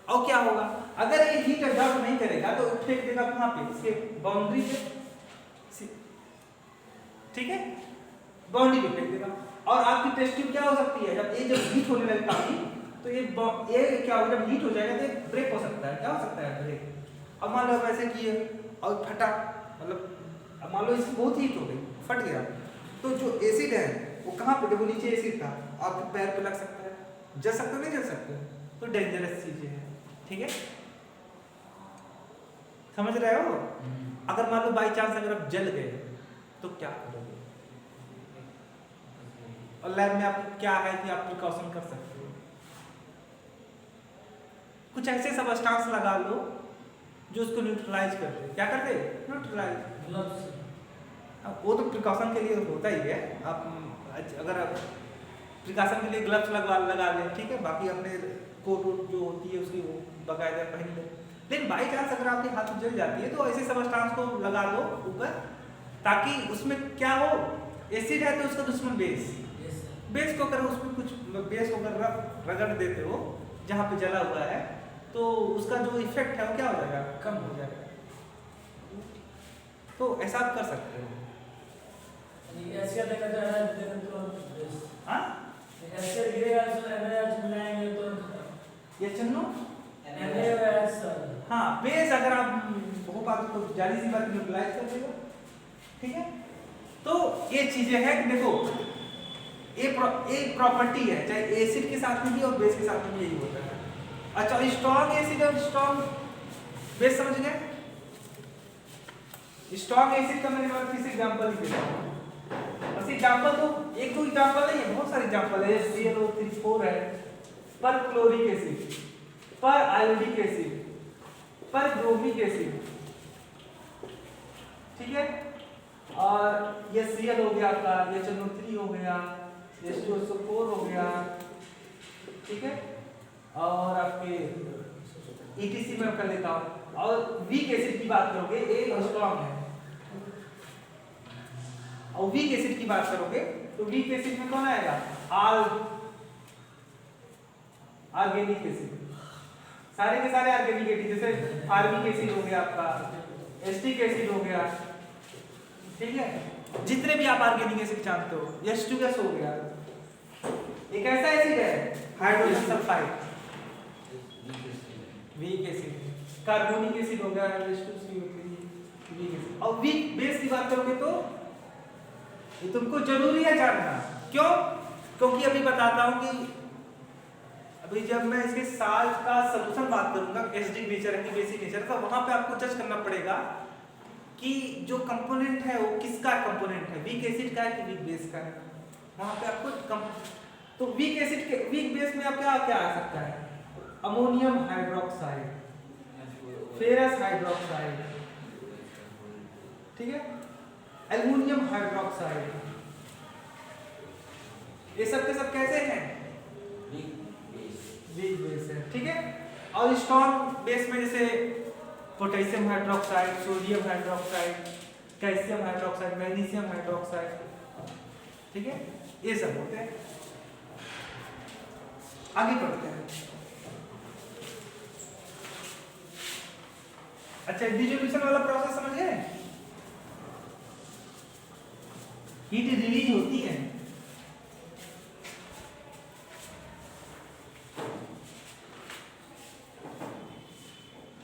और क्या होगा, अगर ये हीट एब्जॉर्ब नहीं करेगा तो फेंक देगा कहाँ पे, इसके बाउंड्री पे, ठीक है, बाउंड्री पे फेंक देगा, और आपकी टेस्ट ट्यूब क्या हो सकती है, जब हीट होने लगे काफी, तो ये क्या होगा, जब हीट हो जाएगा तो ब्रेक हो सकता है, क्या हो सकता है, ब्रेक। अब मान लो ऐसे किए और फटा, मतलब अब मान लो इसकी बहुत हीट हो गई, फट गया, तो जो एसिड है वो कहाँ पे, देखो नीचे एसिड था, आपके पैर पे लग सकता है, जल सकते हो नहीं जल सकते, तो डेंजरस चीजें हैं, ठीक है, समझ रहे हो। अगर मान लो बाई चांस अगर आप जल गए तो क्या करोगे, और लैब में आपको क्या है कि आप प्रिकॉशन कर सकते हो, कुछ ऐसे सबस्टांस लगा लो जो उसको न्यूट्रलाइज करते, क्या करते, न्यूट्रलाइज, वो तो प्रिकॉशन के लिए होता ही है, आप अगर आप प्रिकॉशन के लिए ग्लव्स लगा लें, ठीक है, बाकी अपने कोट जो होती है उसकी बाकायदा पहन लें, लेकिन बाई चांस अगर आपके हाथ में जल जाती है तो ऐसे सबस्टांस को लगा दो ऊपर, ताकि उसमें क्या हो, एसिड है तो उसका दुश्मन बेस को अगर उसमें कुछ बेस को अगर रगड़ देते हो जहाँ पे जला हुआ है तो उसका जो इफेक्ट है वो क्या हो जाएगा, कम हो जाएगा, तो ऐसा आप कर सकते हो। ऐसे देखा जा रहा है तो हाँ ऐसे गिरेगा तो एवरेज मिलाएंगे तो ये चन्नो एवरेज हाँ बेस अगर आप वो बात को जारी सी बात यूटिलाइज कर देगा, ठीक है। तो ये चीजें हैं कि देखो एक प्रॉपर्टी है, चाहे एसिड के साथ में भी और बेस के साथ में भी यही होता है। अच्छा स्ट्रॉन्ग एसिड और स्ट्रॉन्ग बेस समझ गए। स्ट्रॉन्ग एसिड का मैंने किसी एग्जांपल ही दिया, बस एग्जांपल तो एक दो एग्जांपल नहीं है, बहुत सारे एग्जांपल है। ClO3 है, पर क्लोरिक एसिड, पर आयोडिक एसिड, पर ब्रोमिक एसिड, ठीक है। और ये Cl हो गया आपका, ये ClO3 हो गया, ये H2SO4 हो गया, ठीक है। और आपके ETC में कर लेता हूं। और वीक एसिड की बात करोगे ए स्ट्रॉन्ग है, और वीक एसिड की बात करोगे तो वीक एसिड में कौन आएगा, ऑर्गेनिक एसिड, सारे के सारे ऑर्गेनिक एसिड, जैसे फार्मिक एसिड हो गया आपका, एस्टिक एसिड हो गया, ठीक है। जितने भी आप ऑर्गेनिक एसिड जानते हो, H2S हो गया, एक ऐसा एसिड है hydrogen sulphide, weak acid. Carbonic acid हो गया H2CO3 वीक एसिड। और वीक बेस की बात करोगे तो ये तुमको जरूरी है जानना, क्यों? क्योंकि अभी बताता हूं कि अभी जब मैं इसके साल का सॉल्यूशन बात करूंगा, एसिडिक नेचर है कि बेसिक नेचर है, तो वहां पे आपको जज करना पड़ेगा कि जो कंपोनेंट है वो किसका कंपोनेंट है, वीक एसिड का है कि वीक बेस का है। वहां पे आपको तो वीक एसिड के वीक बेस में आप क्या क्या आ सकता है, अमोनियम हाइड्रोक्साइड, फेरस हाइड्रोक्साइड, ठीक है, एल्युमिनियम हाइड्रोक्साइड, ये सब के सब कैसे हैं, वीक बेस है, ठीक है। और स्ट्रॉन्ग बेस में जैसे potassium hydroxide, sodium hydroxide, calcium hydroxide, magnesium hydroxide, ठीक है, ये सब होते हैं। आगे बढ़ते हैं। अच्छा डिसोल्यूशन वाला प्रोसेस समझ गए, हीट रिलीज होती है,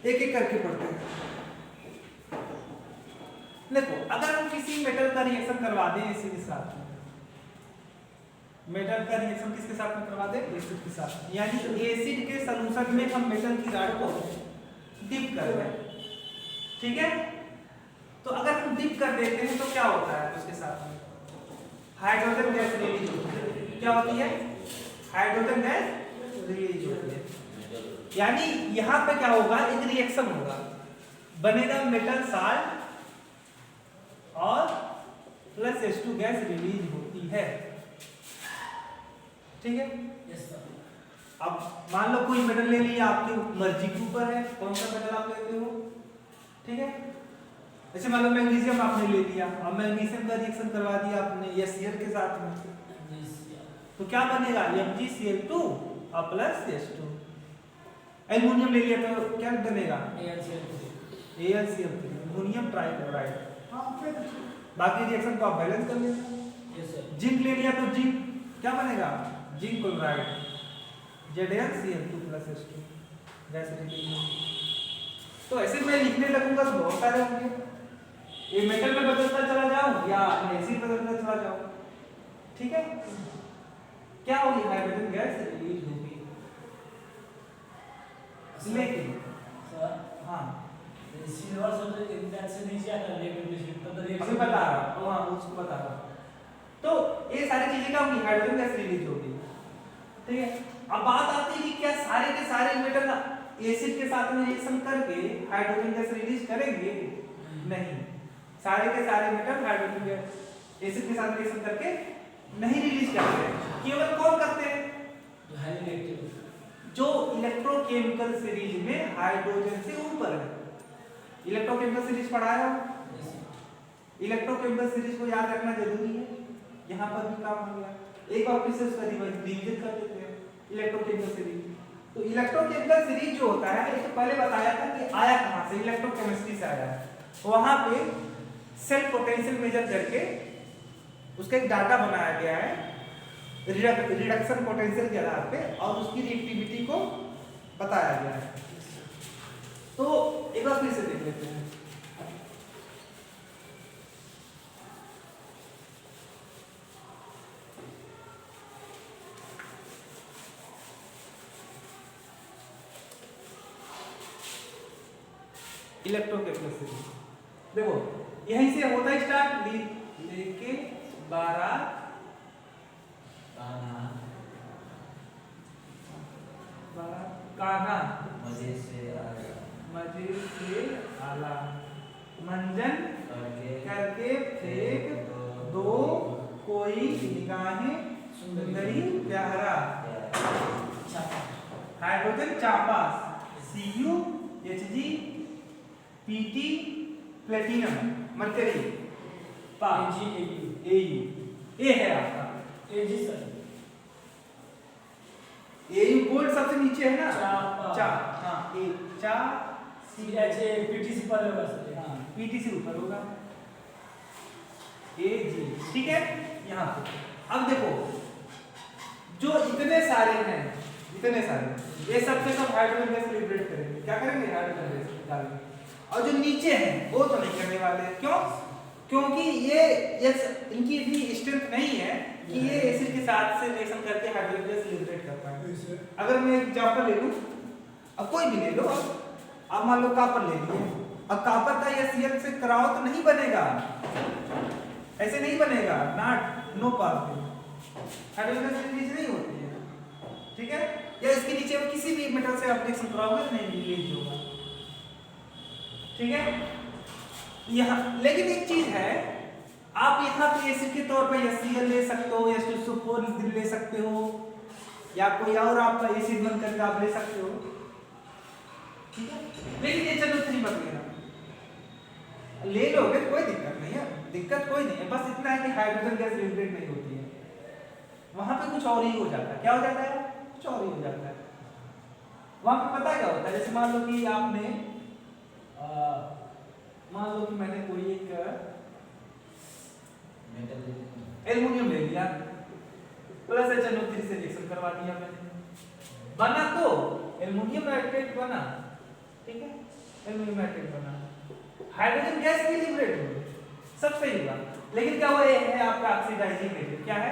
एक एक करके पढ़ते हैं। देखो अगर हम किसी मेटल का रिएक्शन करवा दें एसिड के साथ, मेटल का रिएक्शन किसके साथ में करवा दें, एसिड के साथ, यानी एसिड के सॉल्यूशन में हम मेटल की रॉड को डिप कर दें, ठीक है। तो अगर हम डिप कर देते हैं तो क्या होता है, उसके साथ में हाइड्रोजन गैस रिलीज होती है। क्या होती है, हाइड्रोजन गैस रिलीज होती है। यानी यहां पे क्या होगा, एक रिएक्शन होगा, बनेगा मेटल साल्ट और प्लस H2 गैस रिलीज होती है, ठीक है। Yes sir. अब मान लो कोई मेटल ले लिया, आपकी मर्जी के ऊपर है कौन सा मेटल आप लेते हो, ठीक है। जैसे मान लो मैग्नीशियम आपने ले लिया, अब मैग्नीशियम का रिएक्शन करवा दिया आपने HCl के साथ में, तो क्या बनेगा, MgCl2 और प्लस H2। एल्युमिनियम ले लिया तो क्या बनेगा, AlCl3, अमोनियम ट्राइक्लोराइड। बाकी रिएक्शन को आप बैलेंस कर लेना। Yes sir. जिंक ले लिया तो जिंक क्या बनेगा, zinc chloride, ZnCl2 plus H2 gas release. तो ऐसे मैं लिखने लगूंगा तो बहुत सारे होंगे, ये मेटल में बदलता चला जाऊं या एसिड बदलता चला जाऊं, ठीक है। क्या होगी, हाइड्रोजन गैस रिलीज होगी। लेकिन सर हाँ सिल्वर सब्जेक्ट इंडेक्स से नीचे आता है लेकिन तो अभी बता रहा हूं, हाँ उसको बता रहा हूं। तो ये सारी चीजें क्या होगी, हाइड्रोजन गैस रिलीज होगी, ठीक है। अब बात आती है कि क्या सारे के सारे मेटल एसिड के साथ में रिएक्शन करके हाइड्रोजन गैस रिलीज करेंगे, नहीं, सारे के सारे मेटल हाइड्रोजन गैस एसिड के साथ रिएक्शन करके नहीं रिलीज करते हैं। केवल कौन करते हैं, हाईली रिएक्टिव जो इलेक्ट्रोकेमिकल सीरीज में हाइड्रोजन से ऊपर है। इलेक्ट्रोकेमिकल सीरीज पढ़ाया हो, इलेक्ट्रोकेमिकल सीरीज को याद रखना जरूरी है, यहाँ पर भी काम हो गया। एक बार फिर से उसका रिवीजन कर देते हैं, इलेक्ट्रोकेमिकल सीरीज। तो इलेक्ट्रोकेमिकल सीरीज जो होता है, इससे पहले बताया था कि आया कहाँ से, इलेक्ट्रोकेमिस्ट्री से आया है। वहां पे सेल्फ पोटेंशियल मेजर करके उसका एक डाटा बनाया गया है रिडक्शन पोटेंशियल के आधार पे और उसकी रिएक्टिविटी को बताया गया है। तो एक बार फिर से देख लेते हैं। इलेक्ट्रोकेपैसिटी देखो यहीं से होता है स्टार्ट लेके 12 काना मजे से आला मंजन करके फेंक दो कोई निगाहें सुंदरी प्यारा हाइड्रोजन चापा Cu Hg Pt platinum mercury AU ए है आपका AG सर AU गोल्ड सबसे नीचे है ना चा हाँ ए चा CH PT से ऊपर होगा सर हाँ PT से ऊपर होगा AG ठीक है यहाँ पे अब देखो जो इतने सारे हैं ये सबसे सब हाइड्रोजन गैस लिबरेट करेंगे क्या करेंगे हाइड्रोजन गैस निकालेंगे और जो नीचे हैं वो तो नहीं करने वाले क्यों क्योंकि ये इनकी इतनी स्ट्रेंथ नहीं है कि ये एसिड के साथ से रिएक्शन करके हाइड्रोजन गैस लिबरेट कर पाए। अगर मैं एग्जांपल ले लूं अब कोई भी ले लो अब मान लो कॉपर ले लिए अब कॉपर का ये Cl से कराओ तो नहीं बनेगा ऐसे नहीं बनेगा no positive hydrogen gas release नहीं होती है ठीक है या इसके नीचे किसी भी मेटल से आप रिएक्शन कराओगे तो नहीं रिलीज होगा ठीक है। यहाँ लेकिन एक चीज है आप यहाँ पे एसिड के तौर पर HCl ले सकते हो H2SO4 ले सकते हो या कोई और आपका एसिड बन करके आप ले सकते हो ठीक है लेकिन HNO3 मत लेना ले लोगे कोई दिक्कत नहीं है कोई नहीं है बस इतना है कि हाइड्रोजन गैस लिबरेट नहीं होती है वहां पे कुछ और ही हो जाता है क्या हो जाता है कुछ और ही हो जाता है वहां पे पता क्या होता है जैसे मान लो कि आपने मान लो कि मैंने कोई एक एल्युमिनियम ले लिया प्लस HNO3 से रिएक्शन करवा दिया मैंने बना तो एल्युमिनियम नाइट्रेट बना ठीक है एल्युमिनियम नाइट्रेट बना हाइड्रोजन गैस भी लिबरेट हो सब सही हुआ लेकिन क्या हुआ ये है आपका ऑक्सीडाइजिंग एजेंट क्या है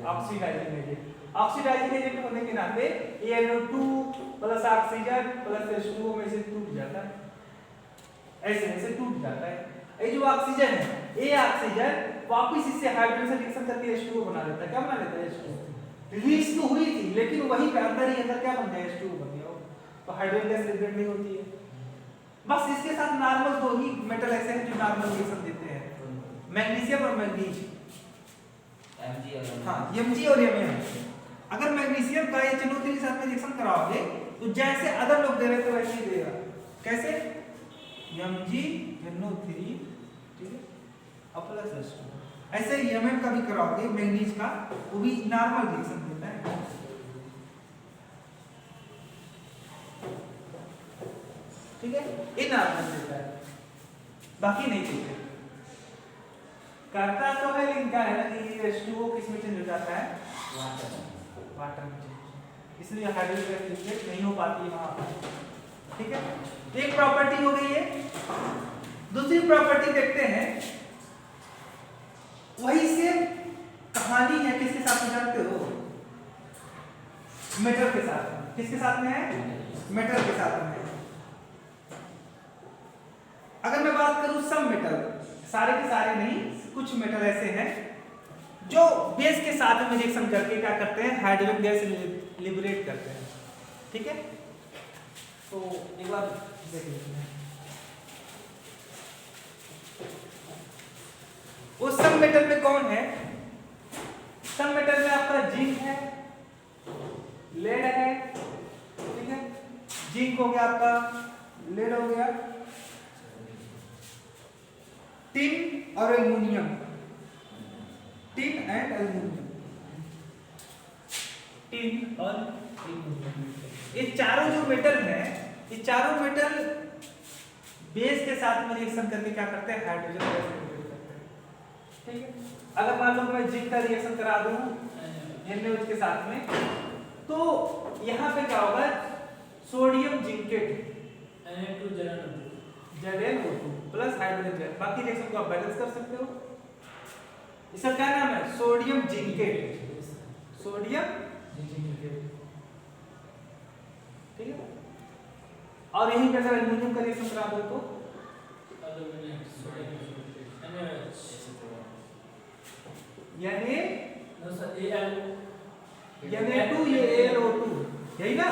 ऑक्सीडाइजिंग एजेंट होने के नाते ANO2 plus oxygen plus H2O में से टूट जाता है ऐसे टूट जाता है ये जो ऑक्सीजन है ये ऑक्सीजन वापस इससे हाइड्रोजन से रिएक्शन करके H2O बना लेता है क्या बना लेता है H2O रिलीज तो हुई थी लेकिन वहीं पे अंदर ही अंदर क्या बन गया H2O बन गया तो हाइड्रोजन गैस लिबरेट नहीं होती है बस इसके साथ नॉर्मल दो ही मेटल ऐसे हैं जो नॉर्मल रिएक्शन देते हैं मैग्नीशियम और मैग्नीज हाँ Mg और Mn अगर मैग्नीशियम का HNO3 के साथ में रिएक्शन कराओगे तो जैसे अदर लोग दे रहे थे वैसे ही देगा कैसे MgNO3 ठीक है और प्लस H2 ऐसे ही Mn का भी कराओगे मैग्नीज का वो भी नॉर्मल रिएक्शन देता है ठीक है ये नॉर्मल देता है बाकी नहीं देते करता तो है लेकिन क्या है ना कि H2O किस में चेंज हो जाता है वाटर में चेंज इसलिए हाइड्रोजन गैस लिबरेट नहीं हो पाती है वहां पर ठीक है एक प्रॉपर्टी हो गई है दूसरी प्रॉपर्टी देखते हैं वही से कहानी है किसके साथ में जानते हो मेटल के साथ में किसके साथ में है मेटल के साथ में अगर मैं बात करूं सब मेटल सारे के सारे नहीं कुछ मेटल ऐसे हैं जो बेस के साथ में रिएक्शन करके क्या करते हैं हाइड्रोजन गैस लिबरेट करते हैं ठीक है तो एक बार देख लेते हैं वो सब मेटल में कौन है सब मेटल में आपका जिंक है लेड है ठीक है जिंक हो गया आपका लेड हो गया टिन और एल्युमिनियम टिन एंड एल्युमिनियम और ये चारों जो मेटल हैं ये चारों मेटल बेस के साथ में रिएक्शन करके क्या करते हैं हाइड्रोजन गैस अगर मान लो मैं जिंक का रिएक्शन करा दूं NaOH के साथ में, तो यहाँ पे क्या होगा, sodium zincate ZnO2 plus hydrogen gas, बाकी रिएक्शन को आप बैलेंस कर सकते हो। इसका क्या नाम है, सोडियम जिंकेट, सोडियम, ठीक है। और यही अगर एल्युमिनियम का रिएक्शन करा दो तो Na2 ये AlO2, यही ना,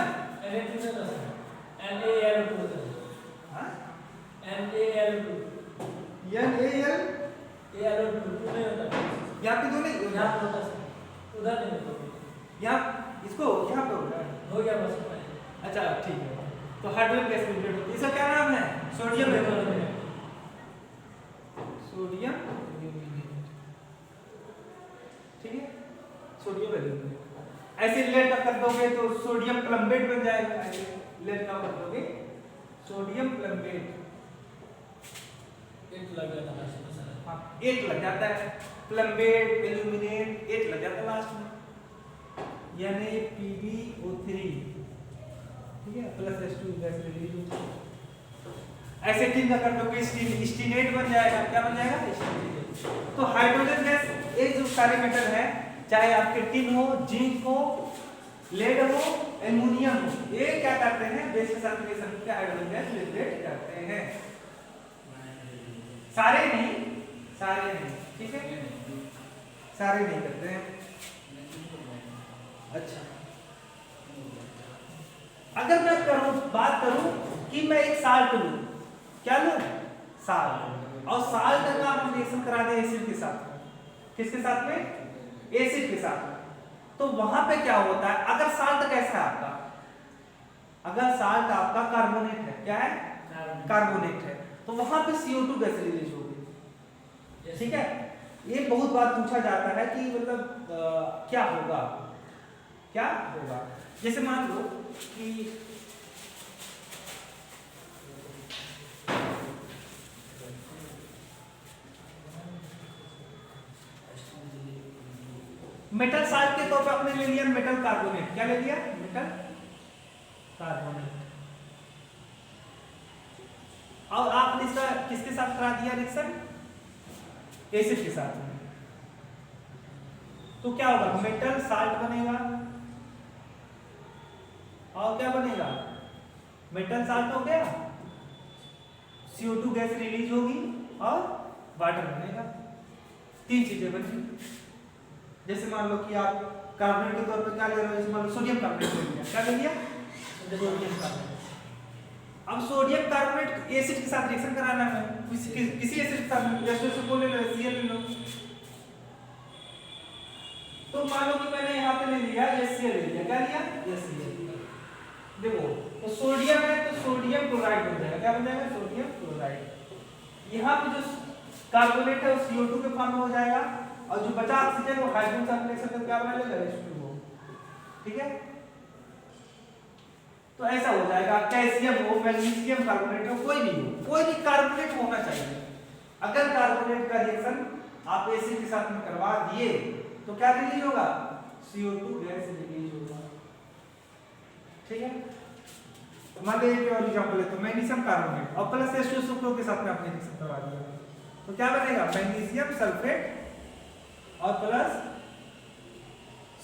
हाँ यहाँ पे दो नहीं, यहाँ इसको यहाँ पे होगा, अच्छा ठीक है। तो हाइड्रोजन गैस लिक्विड, इसका क्या नाम है, सोडियम एल्युमिनेट, सोडियम एल्युमिनेट, ठीक है, सोडियम एल्युमिनेट। ऐसे लेड का कर दोगे तो सोडियम प्लम्बेट बन जाएगा, ऐसे लेड का कर दोगे सोडियम प्लम्बेट, हाँ 8 लग जाता है, प्लम्बेट एल्युमिनेट 8 लग जाता है लास्ट में, यानी PbO3, ठीक है, प्लस H2 गैस रिलीज होती है। ऐसे तीन का कर दोगे स्टीनेट बन जाएगा, क्या बन जाएगा, स्टीनेट। तो हाइड्रोजन गैस, ये जो सारे मेटल है, चाहे आपके टिन हो, जिंक हो, लेड हो, एल्युमिनियम हो, ये क्या करते हैं, बेस के साथ रिएक्शन करके हाइड्रोजन गैस लिबरेट करते हैं। सारे नहीं, ठीक है, सारे नहीं करते हैं। अच्छा, अगर मैं बात करूं कि मैं एक साल्ट लूं, क्या लूं, साल्ट, और साल्ट का हम रिएक्शन करा दें एसिड के साथ, किसके साथ में, एसिड के साथ, तो वहां पे क्या होता है, अगर साल्ट कैसा है आपका, अगर साल्ट आपका कार्बोनेट है, क्या है, कार्बोनेट है, तो वहां पे CO2 गैस रिलीज होगी, ठीक है। ये बहुत बार पूछा जाता है कि मतलब क्या होगा, जैसे मान लो कि मेटल साल्ट के तौर पे आपने ले लिया मेटल कार्बोनेट, क्या ले लिया, मेटल कार्बोनेट, और आपने इसका किसके साथ करा दिया रिएक्शन, एसिड के साथ, तो क्या होगा, मेटल साल्ट बनेगा, और क्या बनेगा, मेटल साल्ट हो गया, CO2 गैस रिलीज होगी और वाटर बनेगा, 3 चीजें बनी। जैसे मान लो कि आप कार्बोनेट के तौर पे क्या ले रहे हो, जैसे मान लो सोडियम कार्बोनेट ले लिया, क्या ले लिया, सोडियम कार्बोनेट। अब सोडियम कार्बोनेट एसिड के साथ रिएक्शन कराना है, किसी एसिड के साथ, H2SO4 ले लो, Cl ले लो, तो मान लो कि मैंने यहाँ पे ले लिया HCl ले लिया, क्या लिया, HCl, देखो तो सोडियम है तो सोडियम क्लोराइड बन जाएगा, क्या बन जाएगा, सोडियम क्लोराइड। यहाँ पे जो कार्बोनेट है वो CO2 के फॉर्म में हो जाएगा, और जो बचा ऑक्सीजन वो हाइड्रोजन से रिएक्शन करके क्या बना लेगा, H2O, ठीक है। तो ऐसा हो जाएगा, कैल्शियम हो, मैग्नीशियम कार्बोनेट हो, कोई भी कार्बोनेट होना चाहिए। अगर कार्बोनेट का रिएक्शन आप एसिड के साथ में करवा दिए तो क्या रिलीज होगा, CO2 गैस रिलीज होगा, ठीक है। तो मान लीजिए और एग्जांपल है तो मैग्नीशियम कार्बोनेट और प्लस H2SO4 के साथ में आपने रिएक्शन करवा दिया, तो क्या बनेगा, मैग्नीशियम सल्फेट और plus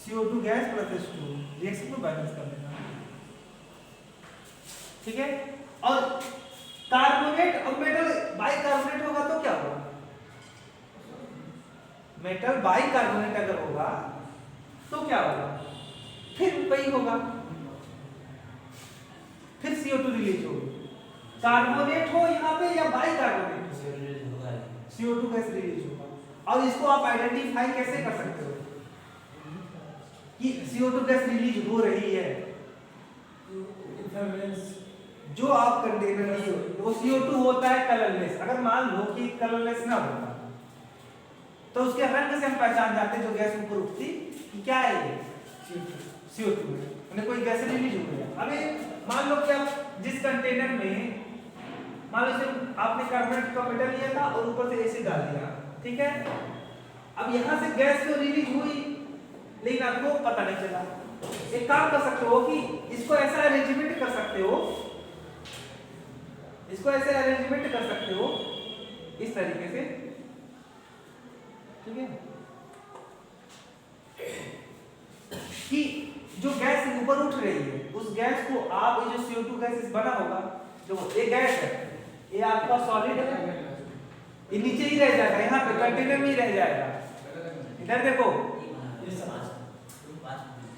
CO2 gas plus H2, reaction को बैलेंस कर देना, ठीक है। और कार्बोनेट और मेटल बाइकार्बोनेट होगा तो क्या होगा, मेटल बाइकार्बोनेट अगर होगा तो क्या होगा, फिर वही होगा, फिर CO2 रिलीज होगी, कार्बोनेट हो यहाँ पे या बाइकार्बोनेट, CO2 गैस रिलीज होगा। और इसको आप आइडेंटिफाई कैसे कर सकते हो कि CO2 गैस रिलीज हो रही है, जो आप कंटेनर लिए वो CO2 होता है कलरलेस, अगर मान लो कि कलरलेस ना होता तो उसके रंग से हम पहचान जाते जो गैस ऊपर उठती कि क्या है ये, CO2 है, कोई गैस रिलीज हो गया। अभी मान लो कि आप जिस कंटेनर में, मान लो आपने कार्बोनेट का मेटल लिया था और ऊपर से एसिड डाल दिया, ठीक है, अब यहाँ से गैस तो रिलीज हुई, लेकिन आपको पता नहीं चला। एक काम कर सकते हो कि इसको ऐसा अरेंजमेंट कर सकते हो, इसको ऐसे अरेंजमेंट कर सकते हो इस तरीके से, ठीक है, कि जो गैस ऊपर उठ रही है उस गैस को आप, ये जो CO2 गैस बना होगा, जो ये गैस है ये आपका सॉलिड है, ये नीचे ही रह जाएगा, यहाँ पे कंटेनर में ही रह जाएगा। इधर देखो,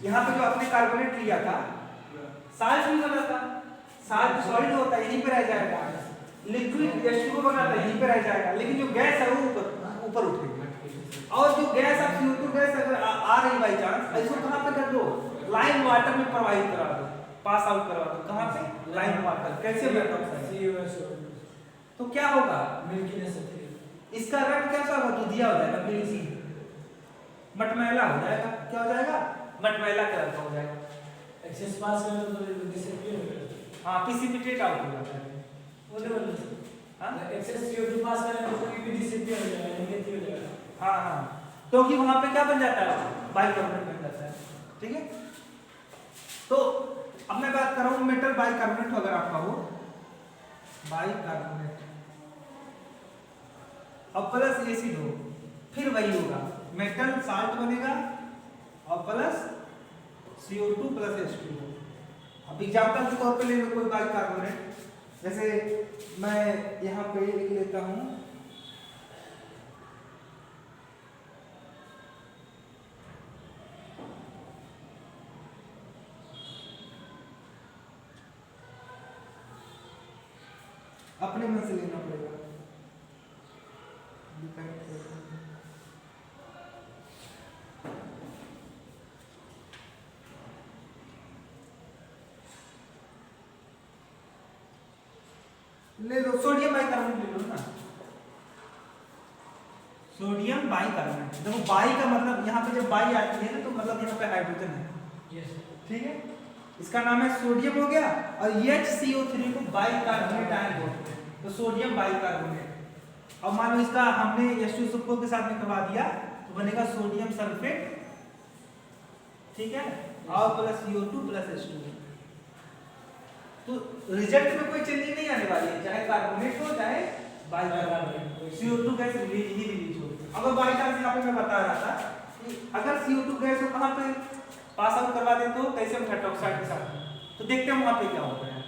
यहाँ पे जो आपने कार्बोनेट लिया था, साल्ट भी बना था, साल्ट सॉलिड होता है यहीं पे रह जाएगा, लिक्विड H2O बना था यहीं पे रह जाएगा, लेकिन जो गैस है वो ऊपर उठेगी। और जो गैस आप CO2 गैस अगर आ रही बाई चांस, इसको कहाँ पे कर दो, लाइम वाटर में प्रवाहित करा दो, पास आउट करवा दो। कहाँ पे? Lime water, calcium hydroxide. तो क्या होगा, इसका रंग कैसा होगा, दूधिया हो जाएगा, पीली, मटमैला हो जाएगा। क्या हो जाएगा? मटमैला कलर का हो जाएगा। एक्सेस पास करें तो डिसअपीयर हो जाता है। हाँ, प्रेसिपिटेट आउट हो जाता है। वो लेवल से हां, एक्सेस CO2 पास करें तो कोई भी डिसअपीयर हो जाएगा, नेगेटिव हो जाएगा। हाँ हाँ, क्योंकि वहां पे क्या बन जाता है, बाइकार्बोनेट बन जाता है। ठीक है, तो अब मैं बात कर रहा हूँ मेटल बाइकार्बोनेट अगर आपका हो, बाइकार्बोनेट और प्लस एसिड हो, फिर वही होगा, मेटल साल्ट बनेगा और प्लस CO2 प्लस H2O। अब एग्जांपल के तौर पे ले लो कोई बाइकार्बोनेट, जैसे मैं यहाँ पे लिख लेता हूँ अपने मन से लेना पड़ेगा, ले लो सोडियम बाइकार्बोनेट ले लो ना, सोडियम बाइकार्बोनेट। देखो बाई का मतलब यहाँ पे जब बाई आती है ना तो मतलब यहाँ पे हाइड्रोजन है। यस, ठीक है, इसका नाम है सोडियम हो गया, और HCO3 को बाइकार्बोनेट आयन बोलते हैं, तो सोडियम बाइकार्बोनेट। अब मान लो इसका हमने H2SO4 के साथ में करवा दिया तो बनेगा सोडियम सल्फेट, ठीक है, और प्लस CO2 प्लस H2। तो रिजल्ट में कोई चेंज नहीं आने वाली है, चाहे कार्बोनेट हो चाहे बाइकार्बोनेट, CO2 गैस रिलीज हो। अगर बाई चांस यहाँ पे मैं बता रहा था कि अगर CO2 गैस को कहाँ पे पास आउट करवा दे तो कैल्शियम हाइड्रोक्साइड के साथ, तो देखते हैं वहां पे क्या होता है।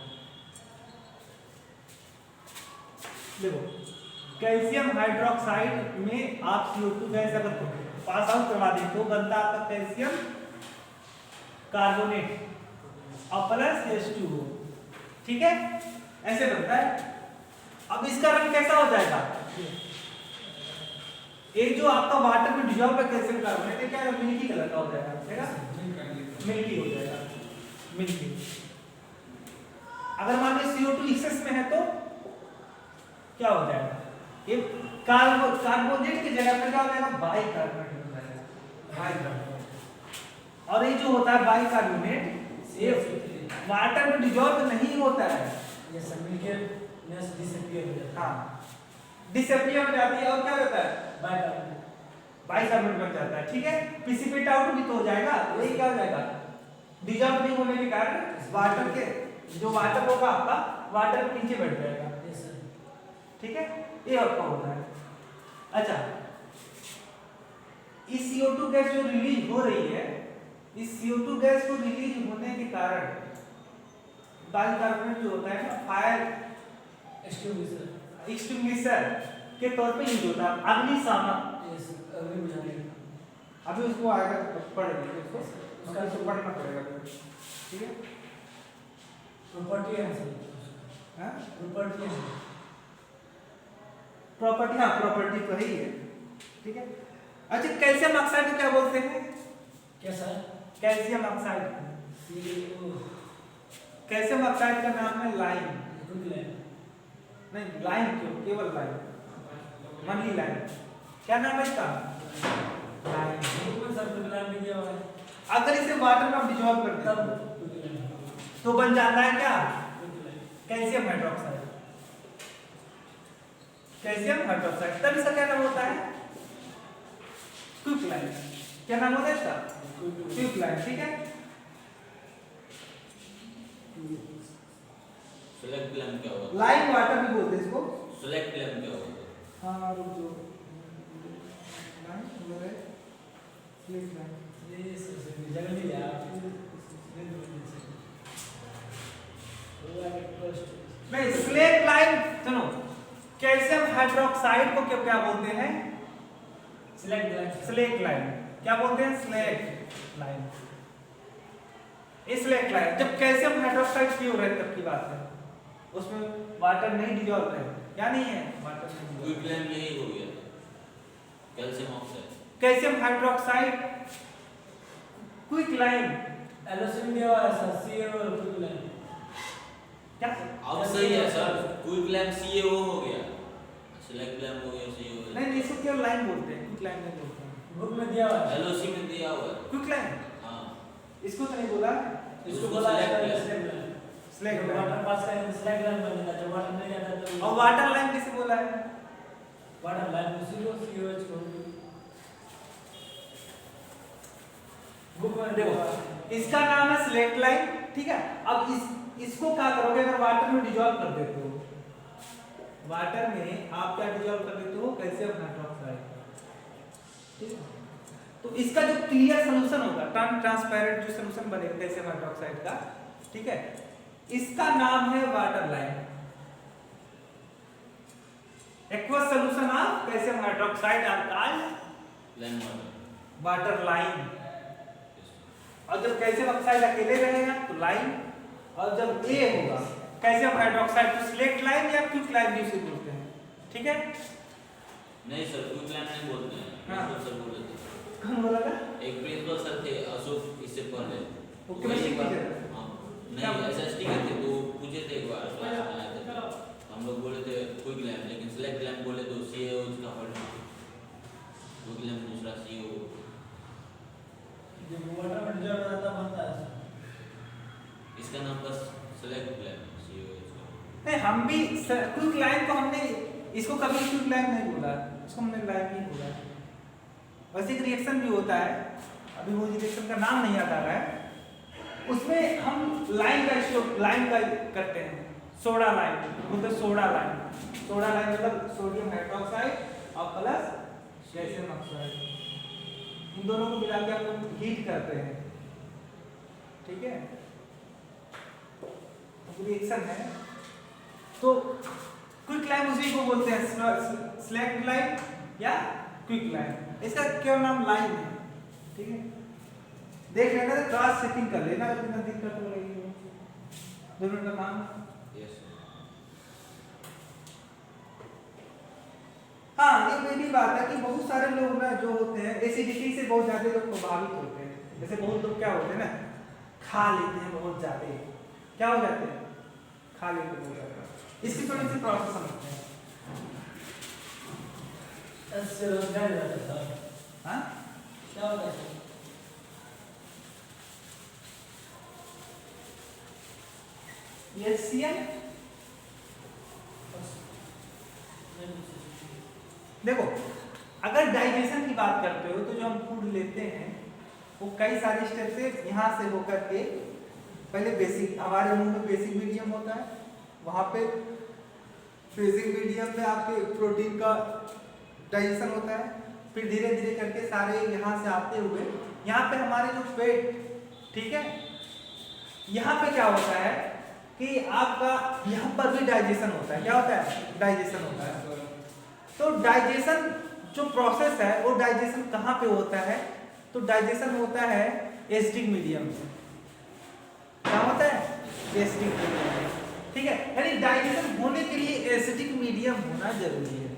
देखो, कैल्शियम हाइड्रोक्साइड में आप CO2 गैस अगर पास आउट करवा दें तो बनता है आपका कैल्शियम कार्बोनेट और प्लस H2O। ठीक है, ऐसे बनता है। अब इसका रंग कैसा हो जाएगा, एक जो आपका वाटर में डिजॉल्व है कैल्शियम कार्बोनेट है, क्या मिल्की कलर का हो जाएगा, मिल्की हो जाएगा, मिल्की। अगर मान लो CO2 एक्सेस में है तो क्या हो जाएगा, ये कार्बोनेट की जगह पे क्या हो जाएगा, बाइकार्बोनेट हो जाएगा, बाइकार्बोनेट। और ये जो होता है बाइकार्बोनेट ये वाटर में डिजॉल्व नहीं होता है, ये सब मिलकर नेस डिसअपीयर हो जाता है। हाँ, डिसअपीयर हो जाती है और क्या होता है, बाइकार्बोनेट, बाइकार्बोनेट बन जाता है। ठीक है, प्रेसिपिटेट आउट भी तो हो जाएगा, वही क्या हो जाएगा, डिजॉल्व नहीं होने के कारण वाटर के जो वाटर होगा आपका वाटर के नीचे बैठ जाएगा। यस सर, ठीक है, ये आपका होता है। अच्छा, इस CO2 गैस जो रिलीज हो रही है, इस CO2 गैस को रिलीज होने के कारण बाइकार्बोनेट जो होता है ना, फायर एक्सटिंग्विशर के तौर पे यूज होता है, अग्निशामक। यस, अभी बुझाने अभी उसको आएगा पढ़ लीजिए, उसको उसको पढ़ना पड़ेगा। ठीक है, प्रॉपर्टी है सर, हाँ प्रॉपर्टी है, प्रॉपर्टी, हाँ प्रॉपर्टी तो ही है। ठीक है, अच्छा कैल्शियम ऑक्साइड को क्या बोलते हैं, क्या sir, calcium oxide, CO calcium oxide का नाम है लाइम। गुडलैंड, नहीं लाइम क्यों, केवल लाइम, मनी लाइम। क्या नाम है इसका, लाइम। कौन सर गुडलैंड में क्या हुआ है, अगर इसे वाटर में डिजॉल्व कर दें तब गुडलैंड, तो बन जाता है क्या, Goodland, calcium hydroxide, calcium hydroxide. तब इसका क्या नाम होता है, क्लाइन। क्या नाम होता है इसका? क्विकलाइन, ठीक है। सेलेक्ट क्लैम क्या होता है? लाइन वाटर भी बोलते हैं इसको। सेलेक्ट क्लैम क्या होता है? हाँ रुक जो लाइन उधर है, स्लेट लाइन। ये जगह नहीं है आप नहीं, स्लेट लाइन सुनो, कैल्शियम हाइड्रोक्साइड को क्या क्या बोलते हैं? Slaked lime. क्या बोलते हैं? Slaked lime. स्लेट लाइन जब कैल्शियम हाइड्रोक्साइड प्योर है तब की बात है, उसमें वाटर नहीं डिजॉल्व है। क्या नहीं है? वाटर नहीं क्विक क्लैम यही हो गया, calcium oxide. Calcium hydroxide quicklime. एलोसिन भी है सर, CaO और क्विकलाइन। क्या? अब सही है सर, क्विक क्लैम CaO हो गया, सेलेक्ट क्लैम हो गया CaO। नहीं, इसको केवल लाइन बोलते हैं, क्विकलाइन नहीं बोलते हैं। बुक में दिया हुआ है, LOC में दिया हुआ है। क्विकलाइन हाँ, इसको तो नहीं बोला। इसको बोला है select स्लेट वाटर लाइन। पास करेंगे स्लैग लाइन बनेगा, जब वाटर नहीं आता तो और वाटर लाइन किसे बोला है? वाटर लाइन उसी को COH को बुक में देखो, इसका नाम है स्लेट लाइन, ठीक है। अब इसको क्या करोगे? अगर वाटर में डिजॉल्व कर देते हो, वाटर में आप क्या डिजॉल्व कर देते हो? कैल्शियम हाइड्रोक्साइड, ठीक है। तो इसका जो क्लियर सॉल्यूशन होगा, ट्रांसपेरेंट जो सॉल्यूशन बनेगा कैल्शियम हाइड्रोक्साइड का, ठीक है, इसका नाम है water line. Aqueous solution of calcium hydroxide are called clam water line. और जब कैल्शियम ऑक्साइड अकेले रहेगा तो लाइन, और जब ए होगा कैल्शियम हाइड्रोक्साइड तो स्लेट लाइन या क्विकलाइन भी उसे बोलते हैं, ठीक है। नहीं सर, क्विक क्लैम नहीं बोलते हैं, हाँ। प्रिंसिपल सर बोले थे। कौन बोला था? एक प्रिंसिपल सर थे अशोक, इससे पहले। वो केमिस्ट्री वही बात- टीचर? हाँ, नहीं SST के थे, तो पूछे थे एक बार क्लास में आए थे तो हम लोग बोले थे क्विक क्लैम, लेकिन सेलेक्ट क्लैम बोले तो CaO का पढ़ना, क्विक क्लैम दूसरा CaO। जब वाटर में डिजॉल्व हो जाता बनता है। इसका नाम बस सेलेक्ट क्लैम CaO का। नहीं, हम भी क्विकलाइन को हमने इसको कभी क्विकलाइन नहीं बोला, इसको हमने लाइन ही बोला। वैसे एक रिएक्शन भी होता है, अभी वो रिएक्शन का नाम नहीं याद आ रहा है, उसमें हम लाइन का करते हैं, सोडा लाइन बोलते हैं। सोडा लाइन मतलब सोडियम हाइड्रोक्साइड और प्लस कैल्शियम ऑक्साइड, इन दोनों को मिला के हम लोग हीट करते हैं, ठीक है। रिएक्शन है तो क्विकलाइन उसी को बोलते हैं, स्लेट लाइन या क्विकलाइन। इसका क्या नाम लाइन है, ठीक है। देख लेना, तो क्रॉस चेकिंग कर लेना अगर तुम्हें दिक्कत हो रही है। दोनों का नाम यस। हाँ, ये भी बात है कि बहुत सारे लोग ना जो होते हैं एसिडिटी से बहुत ज्यादा लोग प्रभावित होते हैं। जैसे बहुत लोग क्या होते हैं ना, खा लेते हैं बहुत ज्यादा, क्या हो जाते हैं? खा लेते हैं बहुत ज्यादा। इसकी थोड़ी सी प्रोसेस समझते हैं। इससे रोजगार जाता है। हाँ, क्या होता है? HCl देखो, अगर डाइजेशन की बात करते हो तो जो हम फूड लेते हैं वो कई सारे स्टेप से यहाँ से होकर के पहले बेसिक, हमारे मुंह में बेसिक मीडियम होता है, वहाँ पे बेसिक मीडियम में आपके प्रोटीन का डाइजेशन होता है, फिर धीरे धीरे करके सारे यहाँ से आते हुए यहाँ पे हमारे जो पेट, ठीक है, यहाँ पे क्या होता है कि आपका यहाँ पर भी डाइजेशन होता है। क्या होता है? डाइजेशन होता है। तो डाइजेशन जो प्रोसेस है वो डाइजेशन कहाँ पे होता है? तो डाइजेशन होता है एसिडिक मीडियम में। क्या होता है? एसिडिक मीडियम, ठीक है। यानी डाइजेशन होने के लिए एसिडिक मीडियम होना जरूरी है,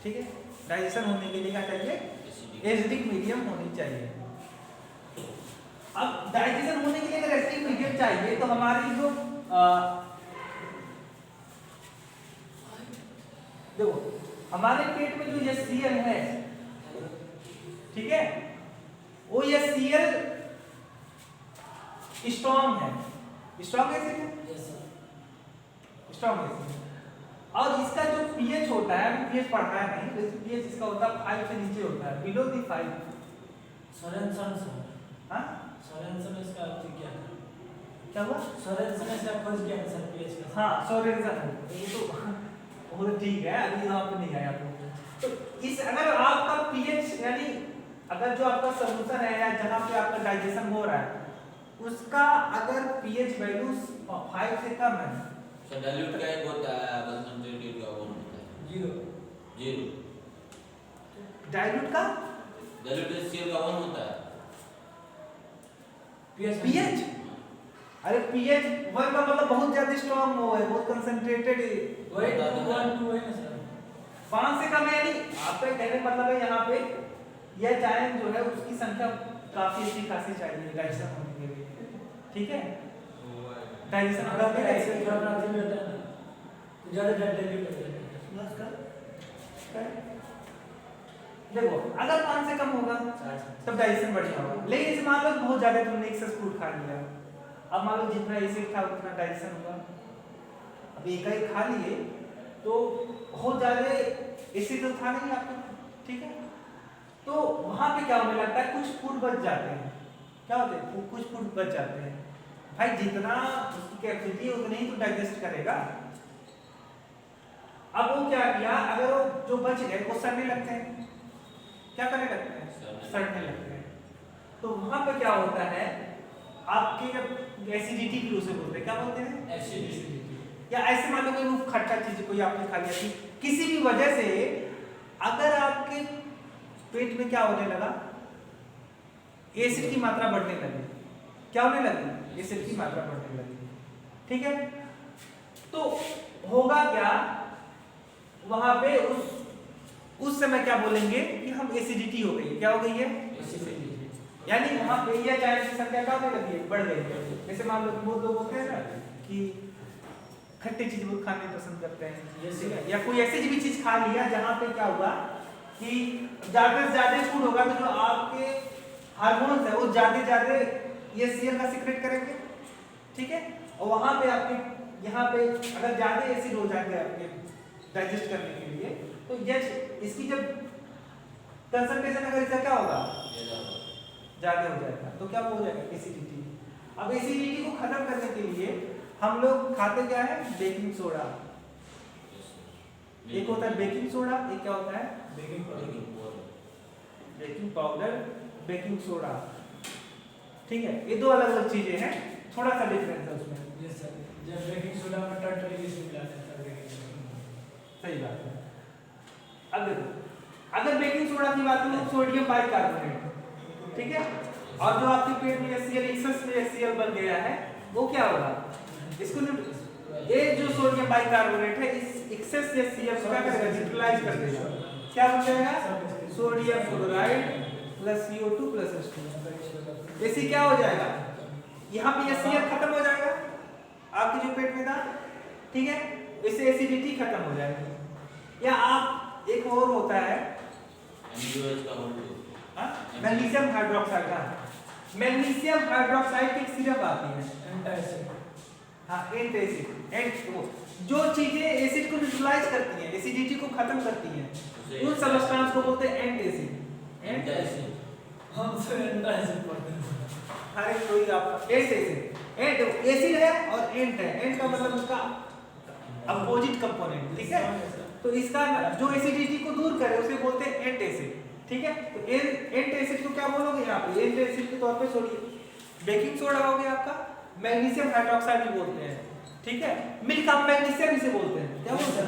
ठीक है। डाइजेशन होने के लिए क्या चाहिए? एसिडिक मीडियम होनी चाहिए। अब डाइजेशन होने के लिए अगर एसिडिक मीडियम चाहिए तो हमारी जो देखो, हमारे पेट में जो HCl है, ठीक है, वो HCl स्ट्रॉन्ग है। स्ट्रॉन्ग एसिड है, यस सर। Strong acid. और इसका जो पीएच होता है, अभी पीएच पढ़ना है नहीं, वैसे पीएच इसका होता है 5 से नीचे होता है, बिलो दी 5। सोरेनसन सर, हाँ सोरेनसन इसका अर्थ क्या है? क्या हुआ? सोरेनसन इसका खोज किया है सर पीएच का। हाँ सोरेनसन है ये तो वो तो ठीक है, अभी यहाँ पे नहीं आया आपको। तो इस अगर आपका पीएच यानी अगर जो आपका सॉल्यूशन है या जहाँ पे आपका डाइजेशन हो रहा है उसका अगर पीएच वैल्यू 5 से कम है, सर डाइल्यूट का एक होता है, कंसंट्रेटेड का 1 होता है 0 डाइल्यूट का डाइल्यूट HCl का 1 होता है पीएच। अरे पीएच 1 का मतलब बहुत ज्यादा स्ट्रांग हो है, बहुत कंसंट्रेटेड है, वही 2 है ना सर। 5 से कम है। यानी आपका कहने का मतलब है यहाँ पे यह चायन जो है उसकी संख्या काफी अच्छी खासी चाहिए डाइजेशन होने के लिए, ठीक है? डाइजेशन अगर होने ऐसे के थोड़ा अधिक होता है ना, तो ज़्यादा डाइल्यूट हो जाता है। देखो अगर 5 से कम होगा तब डाइजेशन बढ़िया होगा, लेकिन इस मान लो बहुत ज्यादा तुमने एक्सेस फूड खा लिया, अब मान लो जितना एसिड था उतना डाइजेशन होगा, अब एक ही खा लिए तो बहुत ज्यादा एसिड तो था नहीं आपको, ठीक है? तो वहां पे क्या होने लगता है, कुछ फूड बच जाते हैं। क्या होते हैं? कुछ फूड बच जाते हैं। भाई जितना उसकी कैपेसिटी है उतना ही तो डाइजेस्ट करेगा। अब वो क्या किया, अगर वो जो बच गए वो सड़ने लगते हैं। क्या करने लगते हैं? सड़ने लगते हैं। तो वहां पे क्या होता है, आपके जब एसिडिटी की उसे बोलते हैं, क्या बोलते हैं? एसिडिटी। या ऐसे मान लो कोई खट्टा चीज कोई आपने खा लिया थी, किसी भी वजह से अगर आपके पेट में क्या होने लगा, एसिड की मात्रा बढ़ने लगी। क्या होने लगी? एसिड की मात्रा बढ़ने लगी, ठीक है? तो होगा क्या वहां पे, उस समय क्या बोलेंगे कि हम एसिडिटी हो गई है। क्या हो गई है? एसिडिटी। यानी वहां पे यह चायन की संख्या क्या होने लगी है? बढ़ गई है। जैसे मान लो बहुत लोग होते हैं ना कि खट्टी चीज वो खाने पसंद करते हैं, ठीक है? या कोई ऐसी भी चीज खा लिया जहां पे क्या हुआ कि ज्यादा से ज्यादा फूड होगा तो जो आपके हार्मोन्स है वो ज्यादा ये सीएल का सीक्रेट करेंगे, ठीक है? और वहां पे आपके यहाँ पे अगर ज्यादा एसिड हो जाएगा आपके डाइजेस्ट करने के लिए, तो ये इसकी जब कंसंट्रेशन अगर इसका क्या होगा, ज्यादा हो जाएगा, तो क्या हो जाएगा? एसिडिटी। अब एसिडिटी को खत्म करने के लिए हम लोग खाते क्या है? Baking soda. एक होता है बेकिंग सोडा, एक क्या होता है? बेकिंग पाउडर, बेकिंग सोडा, ठीक है? ये दो अलग अलग चीजें हैं, थोड़ा सा डिफरेंस है उसमें। यस सर, जब बेकिंग सोडा में टर्टरिक मिलाते हैं तब बेकिंग सोडा। सही बात है। अब देखो अगर बेकिंग सोडा की बात करूं, सोडियम बाइकार्बोनेट, ठीक है? और जो आपके पेट में HCl एक्सेस में HCl बन गया है, वो क्या होगा? इसको ये जो सोडियम बाइकार्बोनेट है इस एक्सेस HCl को क्या करेगा? न्यूट्रलाइज कर देगा। क्या बन जाएगा? Sodium chloride plus CO2 plus H2। ऐसे क्या हो जाएगा? यहाँ पे HCl खत्म हो जाएगा आपके जो पेट में था, ठीक है? इससे एसिडिटी खत्म हो जाएगी। या आप एक और होता है मैग्नीशियम हाइड्रोक्साइड का, मैग्नीशियम हाइड्रोक्साइड की एक सिरप आती है एंटासिड। हाँ एंटासिड। जो चीजें एसिड को न्यूट्रलाइज करती हैं, एसिडिटी को खत्म करती हैं, उन सब्सटेंस को बोलते हैं एंटासिड। एंटासिड हम सर एंटासिड पढ़ते हैं। हर कोई आप एंटासिड, एसिड है और एंट है, एंट का मतलब उसका अपोजिट कंपोनेंट, ठीक है? तो इसका जो एसिडिटी को दूर करे उसे बोलते हैं एंटासिड, ठीक है? तो एंटासिड को क्या बोलोगे यहाँ पे? एंटासिड के तौर पे सोडियम बेकिंग सोडा हो गया आपका, मैग्नीशियम हाइड्रोक्साइड भी बोलते हैं, ठीक है? मिल्क ऑफ मैग्नीशियम इसे बोलते हैं। क्या बोलते हैं?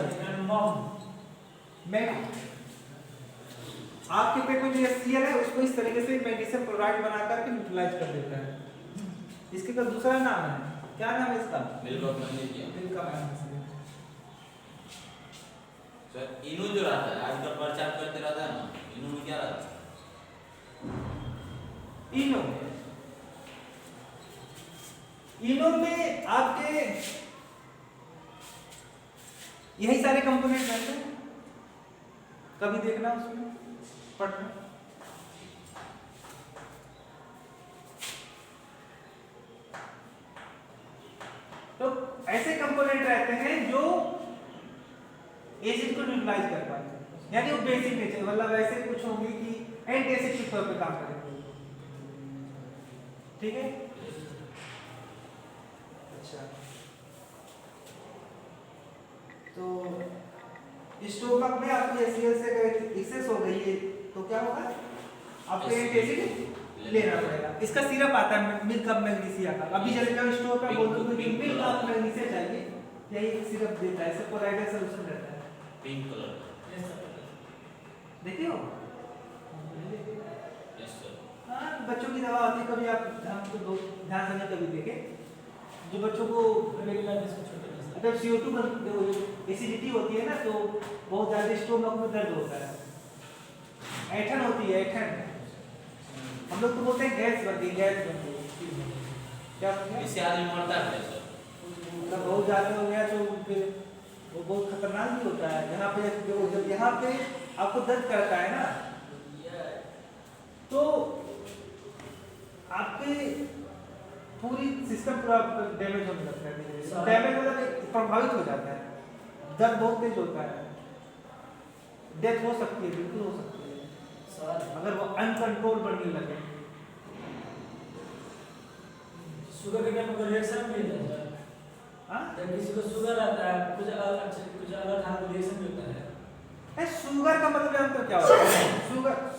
आपके पेट में जो HCl है उसको इस तरीके से मैग्नीशियम क्लोराइड बना करके न्यूट्रलाइज कर देता है। इसके का दूसरा नाम है, क्या नाम है इसका? Milk of magnesium. Milk of magnesium. Sir Eno जो रहता है आजकल प्रचार करते रहता है ना, इनो में क्या रहता है? इनो में आपके यही सारे कंपोनेंट रहते हैं, कभी देखना उसमें पढ़ना। तो ऐसे कंपोनेंट रहते हैं जो यूटिलाइज कर पाए, यानी वो बेसिक नेचर, मतलब ऐसे कुछ होंगे कि एंटी एसिड के तौर पे काम करेंगे। ठीक है, अच्छा तो स्टोमक में आपकी HCl से अगर एक्सेस हो गई है तो क्या होगा, आपको एंटी एसिड लेना पड़ेगा। इसका सिरप आता है मिल्क ऑफ मैग्नीशिया का, अभी चले जाओ स्टोर पे बोल दो कि मिल्क ऑफ मैग्नीशिया चाहिए, यही एक सिरप देता है, सब कोलाइडल सॉल्यूशन रहता है, पिंक कलर। देखिए हो। Yes sir. हाँ, बच्चों की दवा होती है, कभी आप ध्यान से कभी देखे जो बच्चों को अगर CO2 एसिडिटी होती है ना तो बहुत ज्यादा स्टोमक में दर्द होता है, ऐठन होती है, ऐठन हम लोग तो बोलते हैं गैस बन गई, गैस बन गई, क्या बन गया, इससे आदमी मरता है सर। मतलब बहुत ज्यादा हो गया तो फिर वो बहुत खतरनाक भी होता है। यहाँ पे जब यहाँ पे आपको दर्द करता है ना तो आपके पूरी सिस्टम पूरा डैमेज होने लगता है, डैमेज मतलब प्रभावित हो जाता है, दर्द बहुत तेज होता है, डेथ हो सकती है, बिल्कुल हो सकती है अगर वो अनकंट्रोल बढ़ने लगे। शुगर के टाइम पर रिएक्शन भी होता है। हाँ, जब किसी को शुगर आता है कुछ अलग खाने को रिएक्शन भी होता है। शुगर का मतलब हम तो क्या होता है,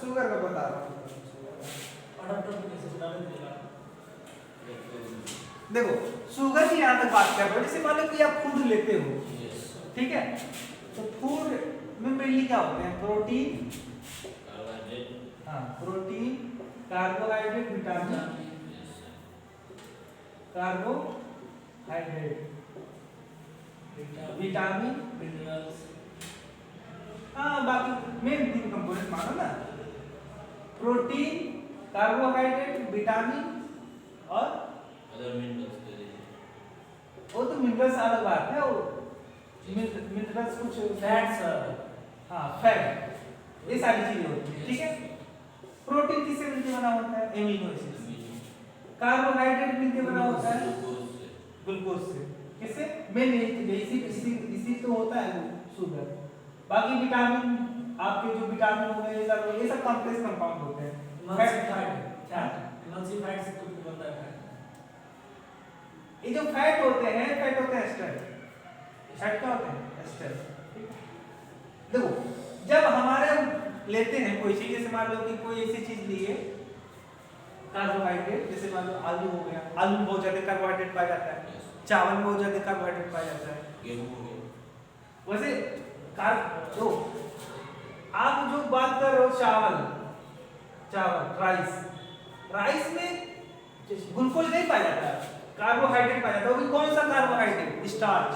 शुगर का बता रहा हूँ। और डॉक्टर को कैसे बता देगा। देखो शुगर की यहाँ तक बात कर रहे हो, जैसे मान लो कि आप फूड लेते हो, ठीक है, तो फूड में मेनली क्या होते हैं, प्रोटीन, हाँ प्रोटीन, कार्बोहाइड्रेट, विटामिन, मिनरल्स, हाँ बाकी मेन 3 कंपोनेंट मानो ना, प्रोटीन, कार्बोहाइड्रेट, विटामिन और अदर मिनरल्स दे दीजिए। वो तो मिनरल्स अलग बात है, वो मिनरल्स कुछ फैट्स, हाँ फैट, ये सारी चीजें होती है, ठीक है। प्रोटीन किससे मिलकर बना होता है, एमिनो एसिड। कार्बोहाइड्रेट मिलकर बना होता है ग्लूकोज से, किससे, मेन इसी तो होता है शुगर। बाकी विटामिन, आपके जो विटामिन हो गए ये सब कॉम्प्लेक्स कंपाउंड होते हैं, एमल्सिफाइड से कुछ बनता है। ये जो फैट होते हैं एस्टर, फैट क्या होते हैं, एस्टर। देखो जब हमारे लेते हैं कोई चीज, जैसे मान लो कि कोई ऐसी चीज ली है कार्बोहाइड्रेट, जैसे मान लो आलू हो गया, आलू में बहुत ज्यादा कार्बोहाइड्रेट पाया जाता है, चावल में बहुत ज्यादा कार्बोहाइड्रेट पाया जाता है, गेहूं हो गया। वैसे तो आप जो बात कर रहे हो चावल राइस में ग्लूकोज नहीं पाया जाता है, कार्बोहाइड्रेट पाया जाता है। वो भी कौन सा कार्बोहाइड्रेट, स्टार्च।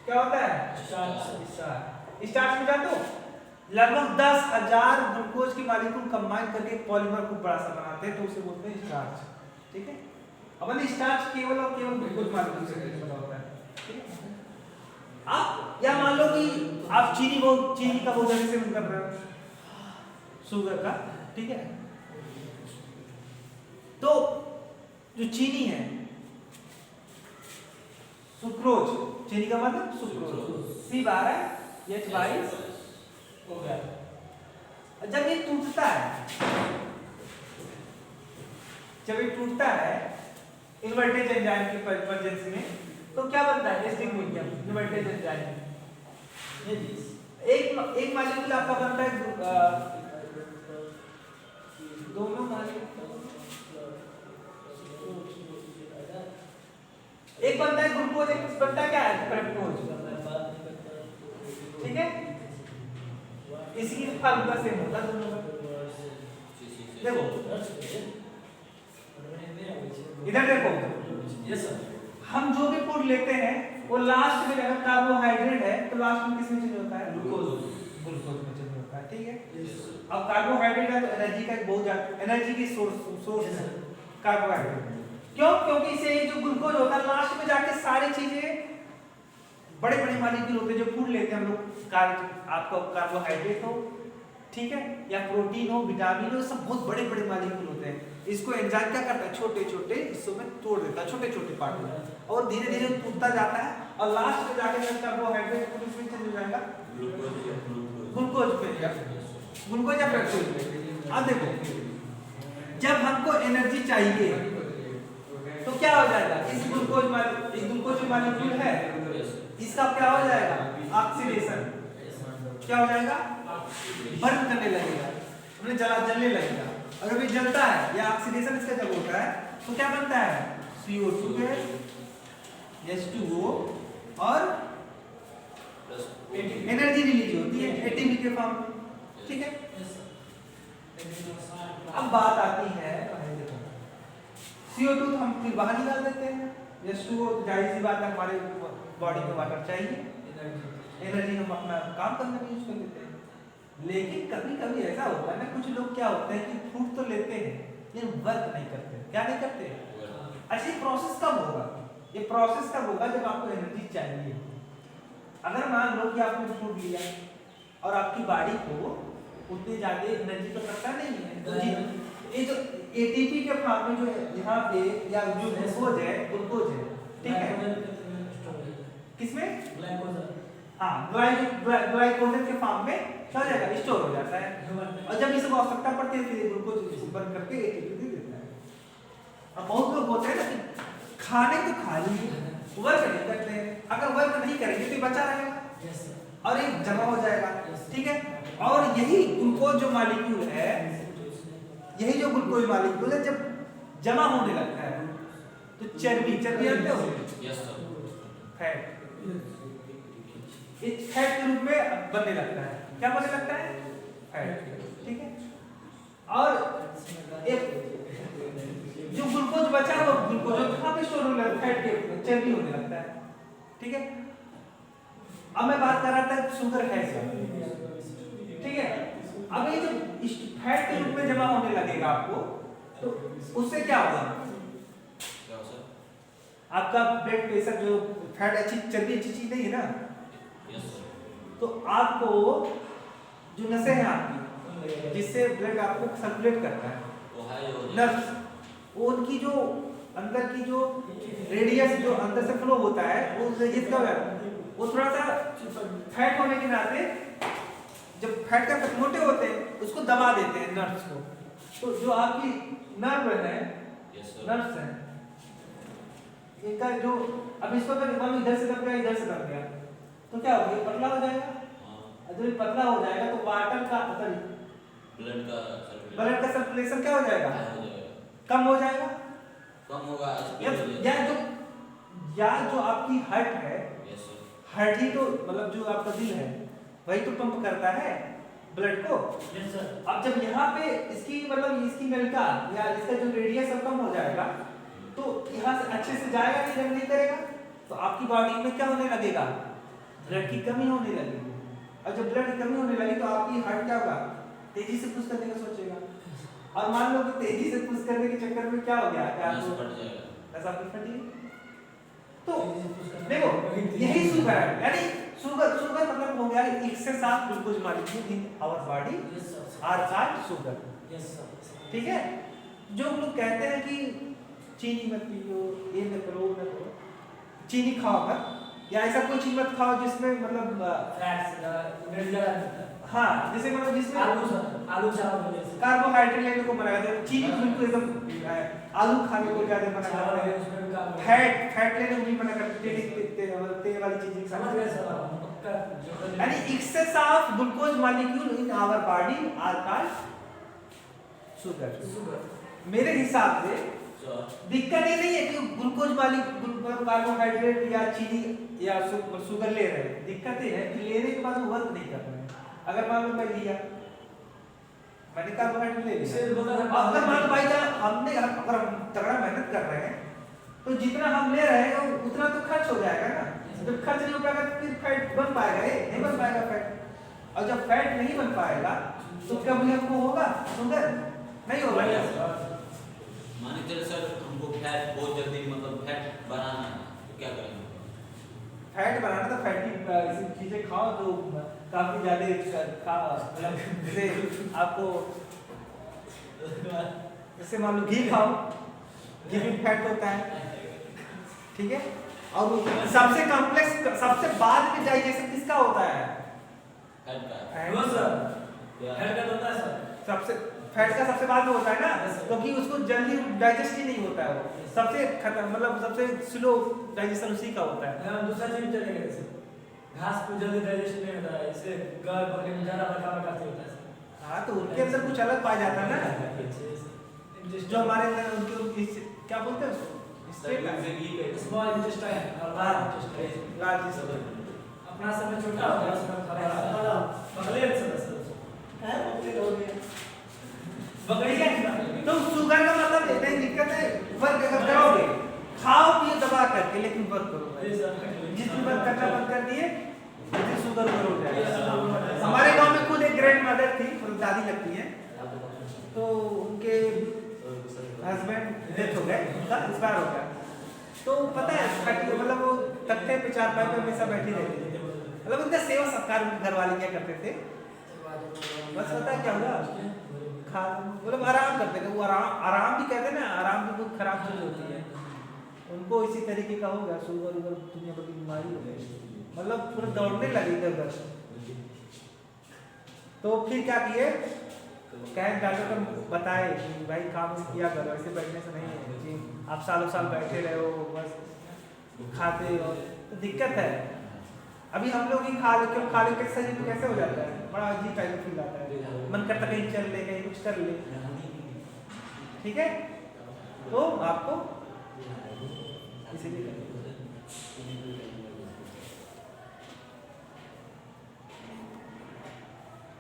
क्या होता है, स्टार्च में जाते हो लगभग 10,000 ग्लूकोज की मॉलिक्यूल कंबाइन करके पॉलीमर को बड़ा सा बनाते हैं, तो उसे बोलते हैं स्टार्च, ठीक है। अब स्टार्च केवल और केवल ग्लूकोज मॉलिक्यूल से बना होता है, ठीक है। आप या मान लो कि आप चीनी का बहुत ज्यादा सेवन कर रहे हो, शुगर का, ठीक है, तो जो चीनी है सुक्रोज, चीनी का मतलब सुक्रोज, C12H22 हो गया। जब ये टूटता है इन्वर्टेज एंजाइम की प्रेजेंस में, तो क्या बनता है, एसिडिक मीडियम, इन्वर्टेज एंजाइम। एक मॉलिक्यूल आपका बनता है, दोनों मॉलिक्यूल, एक बनता है ग्लूकोज, एक बनता है क्या है, फ्रक्टोज, ठीक है। इसकी फार्मूला सेम होता है दोनों का। देखो इधर देखो, हम जो भी फूड लेते हैं वो लास्ट में अगर कार्बोहाइड्रेट है तो लास्ट में किस में चेंज होता है, ग्लूकोज में चेंज होता है, ठीक है। अब कार्बोहाइड्रेट है तो एनर्जी का बहुत ज्यादा, एनर्जी की सोर्स है कार्बोहाइड्रेट। क्यों, क्योंकि इसे जो ग्लूकोज होता है लास्ट में जाके सारी चीजें बड़े मॉलिक्यूल होते हैं जो फूड लेते हैं हम लोग, आपका कार्बोहाइड्रेट हो, ठीक है, या प्रोटीन हो, विटामिन हो, सब बहुत बड़े मॉलिक्यूल होते हैं। इसको एंजाइम क्या करता है, छोटे हिस्सों में तोड़ देता है, छोटे पार्ट में, और धीरे टूटता जाता है, और लास्ट में जाके कार्बोहाइड्रेट चेंज हो जाएगा ग्लूकोज ग्लूकोज पे या ग्लूकोज या फ्रक्टोज पे। अब देखो जब हमको एनर्जी चाहिए तो क्या हो जाएगा, इस ग्लूकोज मॉलिक्यूल है इसका क्या हो जाएगा, ऑक्सीडेशन। क्या हो जाएगा, बर्न करने लगेगा, उन्हें जलने लगेगा। और जब ये जलता है या ऑक्सीडेशन इसका जब होता है तो क्या बनता है, CO2 गैस, H2O और एनर्जी रिलीज होती है एटीपी के फॉर्म में। ठीक है, अब बात आती है CO2 तो हम फिर बाहर निकाल देते हैं, H2O तो जाहिर सी बात है हमारे बॉडी में वाटर चाहिए, एनर्जी हम अपना काम करने में यूज कर लेते हैं। लेकिन कभी कभी ऐसा होता है ना, कुछ लोग क्या होते हैं कि फूड तो लेते हैं लेकिन वर्क नहीं करते। क्या नहीं करते? अच्छा, ये प्रोसेस कब होगा, ये प्रोसेस कब होगा जब आपको एनर्जी चाहिए। अगर मान लो कि आपने फूड लिया और आपकी बॉडी को उतनी ज्यादा एनर्जी तो करता नहीं है, तो ये जो एटीपी के फॉर्म में जो यहाँ पे या जो ग्लूकोज है, ठीक है, किसमें, हाँ ग्लाइकोजन के फॉर्म में क्या हो जाएगा, स्टोर हो जाता है। और जब इसको आवश्यकता पड़ती है फिर ग्लूकोज बर्न करके एटीपी दे देता है। अब बहुत लोग होते हैं ना कि खाने तो खा लिए, वर्क नहीं करते हैं। अगर वर्क नहीं करेंगे तो बचा रहेगा और ये जमा हो जाएगा। ठीक है, और यही ग्लूकोज जो मॉलिक्यूल है, यही जो ग्लूकोज मॉलिक्यूल है जब जमा होने लगता है तो चर्बी जानते हो, फैट, इस फैट के रूप में बनने लगता है। क्या बनने लगता है, फैट। ठीक है, और एक जो ग्लूकोज बचा वो ग्लूकोज कहाँ पे स्टोर होने लगता है, फैट के चर्बी होने लगता है। ठीक है, अब मैं बात कर रहा था शुगर है, ठीक है, अब ये जब फैट के रूप में जमा होने लगेगा आपको तो उससे क्या होगा, आपका ब्लड प्रेशर, जो फैट अच्छी चर्बी अच्छी चीज नहीं है ना, तो आपको जो नसें हैं आपकी जिससे ब्लड आपको सर्कुलेट करता है, नर्व्स, वो उनकी जो अंदर की जो रेडियस जो अंदर से फ्लो होता है वो रेडियस का वो थोड़ा सा फैट होने के नाते जब फैट का मोटे होते हैं उसको दबा देते हैं नर्व्स को। तो जो आपकी नर्व है, नर्व्स है, इनका जो अब इसको अगर इधर से दब गया, इधर से दब गया तो क्या होगा, पतला हो जाएगा। जब ये पतला हो जाएगा तो वाटर का ब्लड का सर्कुलेशन क्या हो जाएगा, कम हो जाएगा, कम होगा। या जो आपकी हार्ट है, हार्ट ही तो मतलब जो आपका दिल है वही तो पंप करता है ब्लड को। अब जब यहाँ पे इसकी मतलब इसकी नलिका या इसका जो रेडियस सब कम हो जाएगा तो यहाँ से अच्छे से जाएगा नहीं, जब नहीं करेगा तो आपकी बॉडी में क्या होने लगेगा, ब्लड की कमी होने लगेगी। और जब ब्लड की कमी होने लगी तो आपकी हार्ट क्या होगा, तेजी से पुश करने का सोचेगा। और मान लो कि तेजी से पुश करने के चक्कर में क्या हो गया, ऐसा फट गई। तो देखो यही शुगर है, यानी शुगर मतलब हो गया excess of glucose molecule in our body are called sugar. ठीक है, जो लोग कहते हैं कि चीनी मत पियो, ये मत करो, वो मत करो, चीनी खाओ मत, या ऐसा कोई चीज मत खाओ जिसमें मतलब हाँ जैसे मतलब जिसमें आलू चावल कार्बोहाइड्रेट लेने को मना करते हैं, चीनी बिल्कुल एकदम आलू खाने को ज्यादा मना करते हैं, फैट लेने को भी मना करते हैं, तेल वाली चीजें यानी excess of glucose molecule in our body are called sugar. मेरे हिसाब से दिक्कत ये नहीं है कि ग्लूकोज कार्बोहाइड्रेट या चीनी या शुगर ले रहे हैं, दिक्कत ये है कि लेने के बाद वर्क नहीं कर रहे हैं। अगर मान लो मैं लिया, मैंने कार्बोहाइड्रेट ले लिया, अगर मान लो भाई हमने अगर हम तगड़ा मेहनत कर रहे हैं तो जितना हम ले रहे हैं उतना तो खर्च हो जाएगा ना। जब खर्च नहीं हो पाएगा तो फिर फैट बन पाएगा, नहीं बन पाएगा फैट। और जब फैट नहीं बन पाएगा तो कभी हमको होगा शुगर नहीं होगा। माने चल सर हमको फैट बहुत जल्दी मतलब फैट बनाना है तो क्या करेंगे? फैट बनाना तो फैटी चीजें खाओ जो काफी ज्यादा जैसे आपको जैसे मान लो घी खाओ, घी में फैट होता है। ठीक है, और सबसे कॉम्प्लेक्स सबसे बाद में डाइजेशन किसका होता है, फैट का And नो सर क्या? हेड का होता है सर सबसे फैट का सबसे बाद में होता है ना, Yes, sir. क्योंकि उसको जल्दी डाइजेस्ट ही नहीं होता है वो, सबसे खत्म मतलब सबसे स्लो डाइजेशन उसी का होता है। हम दूसरा चीज चलेंगे सर घास को जल्दी डाइजेस्ट नहीं होता है इससे गाय बकरी में ज्यादा प्रकार होता है सर हाँ तो उनके अंदर कुछ अलग पाया जाता है ना, जो हमारे अंदर उनके क्या बोलते हैं उसको, स्मॉल इंटेस्टाइन और लार्ज इंटेस्टाइन लार्ज अपना सब में छोटा होता है उसमें बड़ा बगले में सर बकरी का तो शुगर का मतलब ये नहीं दिक्कत है, वर्क अगर करोगे खाओ पियो दबा करके लेकिन वर्क करो, जितनी वर्क करना बंद कर दिए उतनी शुगर ऊपर हो जाएगा। हमारे गांव में खुद एक ग्रैंड मदर थी, मतलब दादी लगती है, तो उनके हस्बैंड डेथ हो गए, उनका एक्सपायर हो गया, तो पता है मतलब वो तख्ते पे चारपाई पे हमेशा बैठी रहती थी, मतलब उनका सेवा सत्कार उनके घर वाले क्या करते थे, बस पता है क्या हुआ खा मतलब आराम करते थे, वो आराम भी कहते हैं ना, आराम भी बहुत खराब चीज होती है, उनको इसी तरीके का हो गया, शुगर उगर दुनिया भर की बीमारी हो गई, मतलब पूरा दौड़ने लगे इधर उधर। तो फिर क्या किए, कहे डॉक्टर को बताए कि भाई काम किया करो, ऐसे बैठने से नहीं है कि आप सालों साल बैठे रहे हो बस खाते हो, तो दिक्कत है। अभी हम लोग ही खा ले के शरीर में कैसे हो जाता है, बड़ा अजीब टाइप फील आता है, मन करता कहीं चल ले कहीं कुछ कर ले, ठीक है, तो आपको इसीलिए